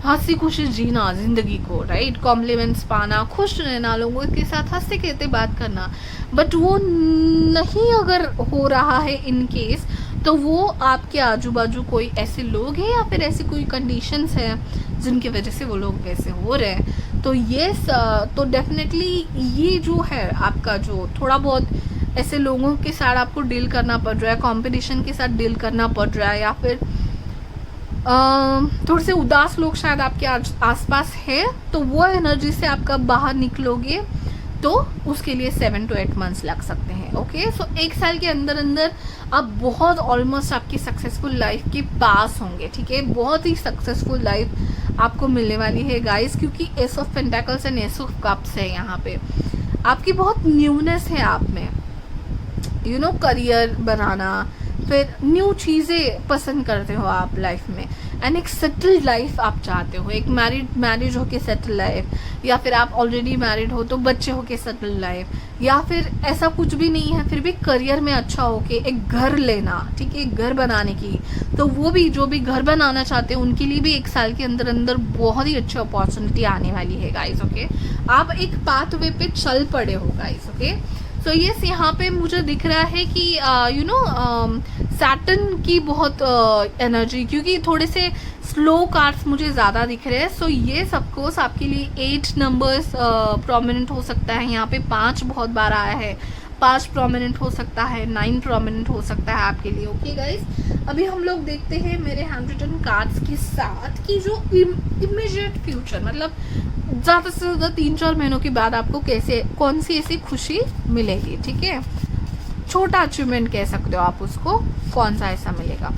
हंसी खुशी जीना जिंदगी को, राइट। कॉम्प्लीमेंट्स पाना, खुश रहना, लोगों के साथ हंसते खेलते बात करना। बट वो नहीं अगर हो रहा है इन केस, तो वो आपके आजू बाजू कोई ऐसे लोग हैं या फिर ऐसी कोई कंडीशंस हैं जिनकी वजह से वो लोग वैसे हो रहे हैं। तो ये तो डेफिनेटली ये जो है आपका, जो थोड़ा बहुत ऐसे लोगों के साथ आपको डील करना पड़ रहा है, कंपटीशन के साथ डील करना पड़ रहा है, या फिर थोड़े से उदास लोग शायद आपके आसपास है, तो वो एनर्जी से आप कब बाहर निकलोगे, तो उसके लिए 7 to 8 मंथ्स लग सकते हैं। ओके, सो 1 साल के अंदर अंदर आप बहुत ऑलमोस्ट आपकी सक्सेसफुल लाइफ के पास होंगे, ठीक है। बहुत ही सक्सेसफुल लाइफ आपको मिलने वाली है गाइस, क्योंकि S of pentacles and S of cups है यहाँ पे। आपकी बहुत न्यूनेस है आप में, यू नो करियर बनाना, फिर न्यू चीज़ें पसंद करते हो आप लाइफ में, एंड एक सेटल्ड लाइफ आप चाहते हो, एक मैरिज हो के सेटल लाइफ, या फिर आप ऑलरेडी मैरिड हो तो बच्चे हो के सेटल लाइफ, या फिर ऐसा कुछ भी नहीं है फिर भी करियर में अच्छा हो के एक घर लेना, ठीक है, एक घर बनाने की। तो वो भी जो भी घर बनाना चाहते हैं उनके लिए भी 1 साल के अंदर अंदर बहुत ही अच्छी अपॉर्चुनिटी आने वाली है गाइस। ओके, आप एक पाथवे पे चल पड़े हो गाइस। ओके, सो यस, यहाँ पे मुझे दिख रहा है कि यू नो सैटर्न की बहुत एनर्जी, क्योंकि थोड़े से स्लो कार्ड्स मुझे ज़्यादा दिख रहे हैं। सो ये सबकोर्स आपके लिए 8 नंबर्स प्रोमिनेंट हो सकता है। यहाँ पे 5 बहुत बार आया है, 5 प्रोमिनेंट हो सकता है, 9 प्रोमिनेंट हो सकता है आपके लिए। ओके गाइस, अभी हम लोग देखते हैं मेरे हैंड रिटन कार्ड्स के साथ कि जो इमीडिएट फ्यूचर, मतलब ज़्यादा से ज़्यादा 3-4 महीनों के बाद आपको कैसे, कौन सी ऐसी खुशी मिलेगी, ठीक है। छोटा अचीवमेंट कह सकते हो आप उसको, कौन सा ऐसा मिलेगा।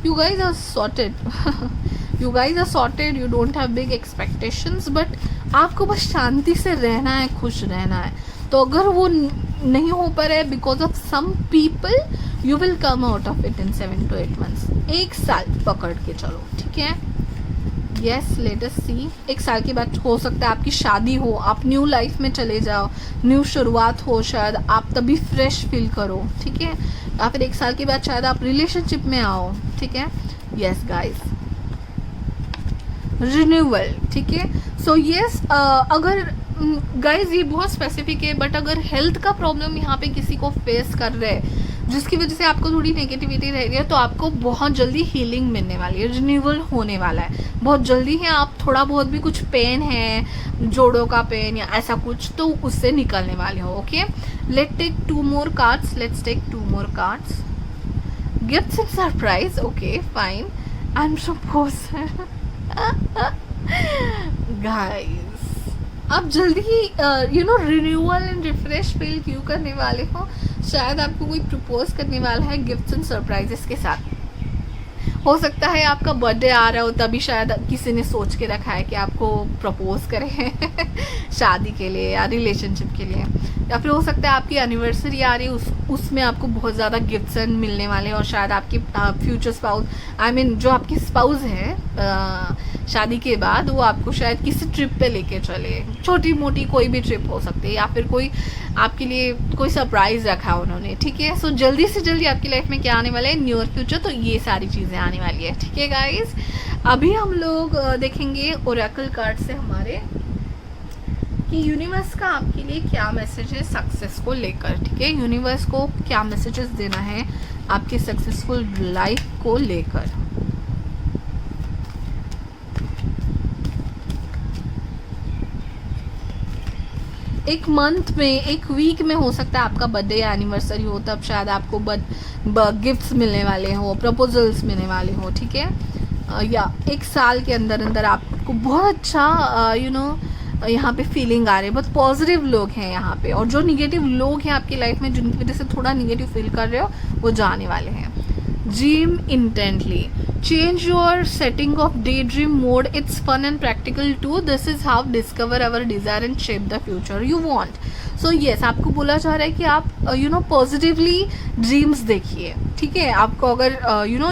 You guys are sorted. You guys are sorted. You don't have big expectations, but आपको बस शांति से रहना है, खुश रहना है। तो अगर वो नहीं हो पा रहा है because of some people, you will come out of it in 7 to 8 months. 1 साल पकड़ के चलो, ठीक है। यस, लेट अस सी। 1 साल के बाद हो सकता है आपकी शादी हो, आप न्यू लाइफ में चले जाओ, न्यू शुरुआत हो, शायद आप तभी फ्रेश फील करो, ठीक है। या फिर 1 साल के बाद शायद आप रिलेशनशिप में आओ, ठीक है। यस गाइस, रिन्यूअल, ठीक है। सो यस, अगर गाइज ये बहुत स्पेसिफिक है, बट अगर हेल्थ का प्रॉब्लम यहाँ पे किसी को फेस कर रहे हैं जिसकी वजह से आपको थोड़ी नेगेटिविटी रह रही है, तो आपको बहुत जल्दी हीलिंग मिलने वाली है, रिन्यूअल होने वाला है बहुत जल्दी है। आप थोड़ा बहुत भी कुछ पेन है, जोड़ों का पेन या ऐसा कुछ, तो उससे निकलने वाले हो। ओके, let's take 2 more cards, let's take 2 more cards. Gifts and surprise, okay fine, and proposal. Guys, आप जल्दी ही रिन्यूअल एंड रिफ्रेश फील क्यों करने वाले हो? शायद आपको कोई प्रपोज करने वाला है गिफ्ट्स एंड सरप्राइजेस के साथ। हो सकता है आपका बर्थडे आ रहा हो, तभी शायद किसी ने सोच के रखा है कि आपको प्रपोज करें शादी के लिए या रिलेशनशिप के लिए, या फिर हो सकता है आपकी एनिवर्सरी आ रही है, उसमें आपको बहुत ज़्यादा गिफ्ट्स मिलने वाले हैं, और शायद आपकी फ्यूचर स्पाउस, आई मीन जो आपकी स्पाउस है शादी के बाद, वो आपको शायद किसी ट्रिप पे लेके चले, छोटी मोटी कोई भी ट्रिप हो सकती है, या फिर कोई आपके लिए कोई सरप्राइज़ रखा उन्होंने। ठीक है, सो जल्दी से जल्दी आपकी लाइफ में क्या आने वाला है, न्यूअर फ्यूचर, तो ये सारी चीज़ें आने वाली है। ठीक है गाइज, अभी हम लोग देखेंगे ओरेकल कार्ड से हमारे कि यूनिवर्स का आपके लिए क्या मैसेज है सक्सेस को लेकर। ठीक है, यूनिवर्स को क्या मैसेजेस देना है आपके सक्सेसफुल लाइफ को लेकर। एक मंथ में, एक वीक में हो सकता है आपका बर्थडे या एनिवर्सरी हो, तब शायद आपको गिफ्ट्स मिलने वाले हो, प्रपोजल्स मिलने वाले हो। ठीक है, या एक साल के अंदर अंदर आपको बहुत अच्छा यहाँ पे फीलिंग आ रही है, बहुत पॉजिटिव लोग हैं यहाँ पे, और जो निगेटिव लोग हैं आपकी लाइफ में जिनकी वजह से थोड़ा निगेटिव फील कर रहे हो, वो जाने वाले हैं। Dream intently, change your setting of daydream mode, it's fun and practical too, this is how discover our desire and shape the future you want. So yes, आपको बोला जा रहा है कि आप पॉजिटिवली ड्रीम्स देखिए। ठीक है, आपको अगर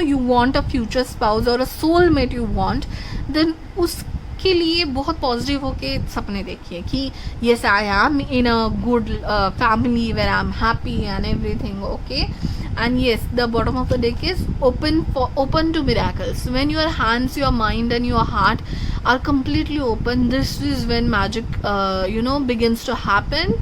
you want a future spouse or a soulmate you want, then उसके लिए बहुत पॉजिटिव होके सपने देखिए कि yes I am in a good family where I'm happy and everything, okay. And yes, the bottom of the deck is open to miracles. When your hands, your mind and your heart are completely open, this is when magic begins to happen.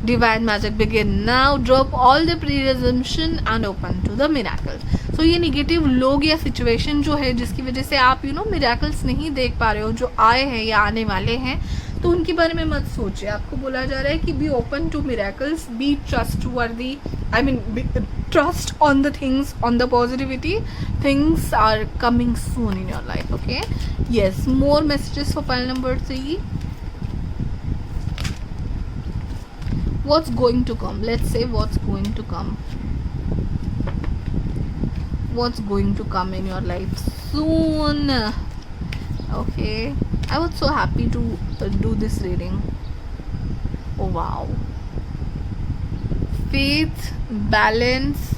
Divine magic begin now. Drop all the pre-assumption and open to the miracles. So ये negative लोग या situation जो है जिसकी वजह से आप miracles नहीं देख पा रहे हो, जो आए हैं या आने वाले हैं, तो उनके बारे में मत सोचिए। आपको बोला जा रहा है कि be open to miracles, be trustworthy, I mean trust on the things, on the positivity, things are coming soon in your life. Okay, yes, more messages for pile number 3. What's going to come? Let's say what's going to come, what's going to come in your life soon. Okay, I was so happy to do this reading. Oh wow, faith, balance,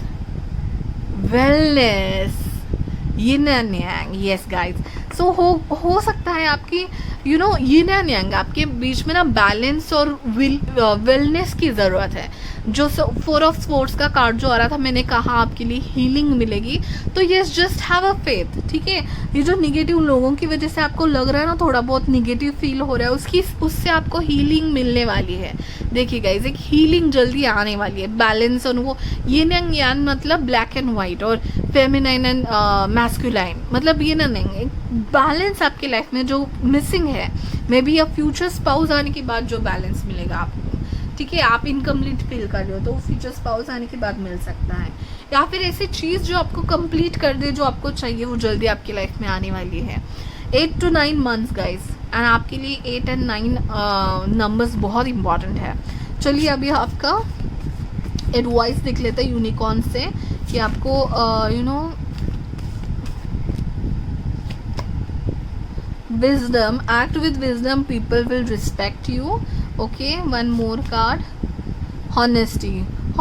wellness, yin and yang. Yes guys, so हो सकता है आपकी yin and yang आपके बीच में ना balance और wellness की ज़रूरत है। जो 4 of Swords का कार्ड जो आ रहा था, मैंने कहा आपके लिए हीलिंग मिलेगी, तो yes just have a faith. ठीक है, ये जो निगेटिव लोगों की वजह से आपको लग रहा है ना थोड़ा बहुत निगेटिव फील हो रहा है, उससे आपको हीलिंग मिलने वाली है। देखिए गाइज, एक हीलिंग जल्दी आने वाली है। बैलेंस और वो यिन एंड यांग मतलब ब्लैक एंड वाइट, और फेमिनाइन एंड मैस्कुलाइन मतलब यिन एंड यांग, एक बैलेंस आपकी लाइफ में जो मिसिंग है। May be a future spouse आने के बाद जो बैलेंस मिलेगा आपको। ठीक है, आप इनकम्प्लीट फील कर रहे हो तो फ्यूचर स्पाउस आने के बाद मिल सकता है, या फिर ऐसी चीज़ जो आपको कंप्लीट कर दे, जो आपको चाहिए, वो जल्दी आपकी लाइफ में आने वाली है। 8 to 9 months गाइज, एंड आपके लिए 8 and 9 नंबर्स बहुत इंपॉर्टेंट है। चलिए अभी आपका एडवाइस देख लेते हैं यूनिकॉर्न से कि आपको wisdom, act with wisdom, people will respect you. Okay, one more card, honesty,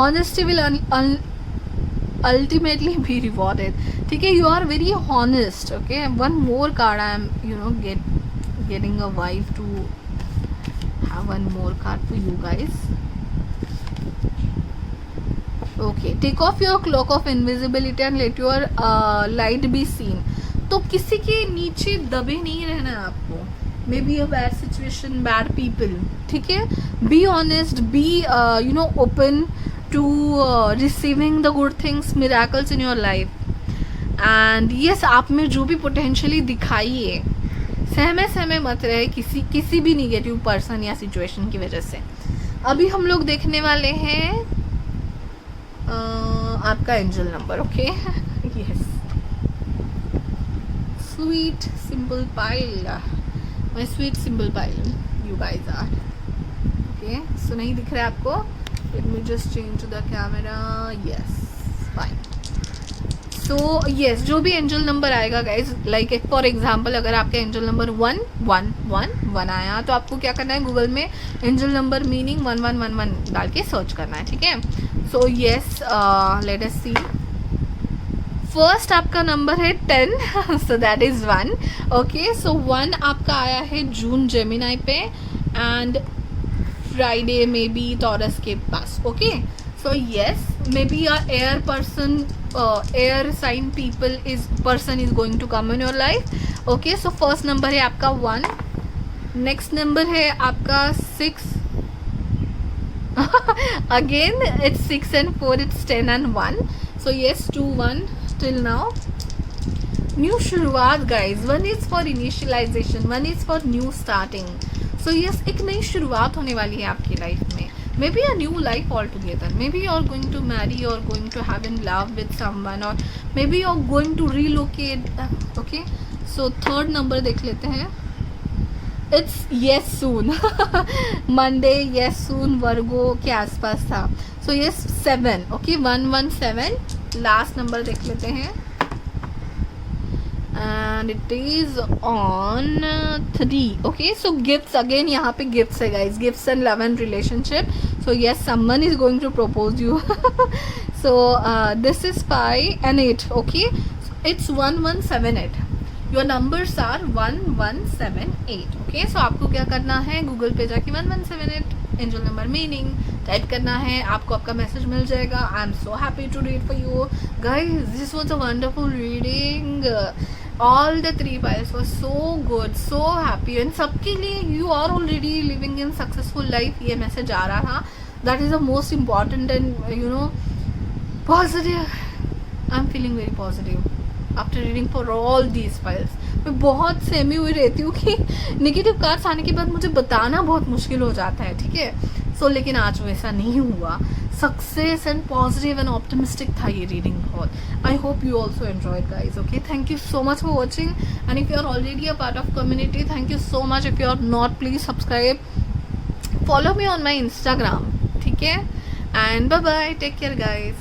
honesty will ultimately be rewarded. ठीक है, you are very honest. Okay, one more card, I am getting a vibe to have one more card for you guys. Okay, take off your cloak of invisibility and let your light be seen. तो किसी के नीचे दबे नहीं रहना है आपको। May be a bad situation, bad people, ठीक है. Be honest, be you know open to receiving the good things, miracles in your life. And yes, आप में जो भी पोटेंशियली दिखाइए, सहमे मत रहे किसी भी निगेटिव पर्सन या सिचुएशन की वजह से. अभी हम लोग देखने वाले हैं आपका angel number. Okay, yes, sweet simple pile, my sweet simple pile, you guys are. Okay, so नहीं दिख रहा है आपको? Let me just change to the camera. Yes, fine. So yes, जो भी एंजल नंबर आएगा गाइज, लाइक फॉर एग्जाम्पल अगर आपका एंजल नंबर 1111 आया तो आपको क्या करना है, गूगल में एंजल नंबर मीनिंग 1111 डाल के सर्च करना है, ठीक है. So yes, let us see. First आपका नंबर है 10, so that is 1. Okay, so 1 आपका आया है जून जेमिनाई पे एंड फ्राइडे में बी टॉरस के पास. Okay, so yes, maybe a air person, air sign person is going to come in your life. Okay, so first number है आपका 1, next number है आपका 6. Again it's 6 and 4, it's 10 and 1. So yes, 2 1 till now. New शुरुआत guys, 1 is for initialization, 1 is for new starting. So yes, एक नई शुरुआत होने वाली है आपकी लाइफ में. Maybe a new life altogether. Maybe you're going to marry, you're going to have in love with someone, or maybe you're going to relocate. Okay, so third number देख लेते हैं. It's yes soon. Monday, yes soon, Virgo के आसपास था. So yes, 7. Okay, 117. Last number देख लेते हैं. And it is on 3. Okay, so gifts again, यहाँ पे gifts है guys, gifts and love and relationship. So yes, someone is going to propose you. So this is 5 and 8. Okay, so it's 1178. Your numbers are 1178. Okay, so आपको क्या करना है, Google पे जाके 1178 angel number meaning type करना है, आपको आपका मैसेज मिल जाएगा. I am so happy to read for you guys. This was a wonderful reading. All the 3 piles were so good, so happy, and सबके लिए you are already living in successful life. ये message आ रहा था. That is the most important and you know positive. I'm feeling very positive after reading for all these piles. मैं बहुत सहमी हुई रहती हूँ कि नेगेटिव कार्ड्स आने के बाद मुझे बताना बहुत मुश्किल हो जाता है, ठीक है. सो लेकिन आज वैसा नहीं हुआ. Success and positive and optimistic था ये रीडिंग बहुत. I hope you also enjoyed guys. Okay, thank you so much for watching, and if you are already a part of community, thank you so much. If you are not, please subscribe, follow me on my Instagram, ठीक है. And bye bye, take care guys.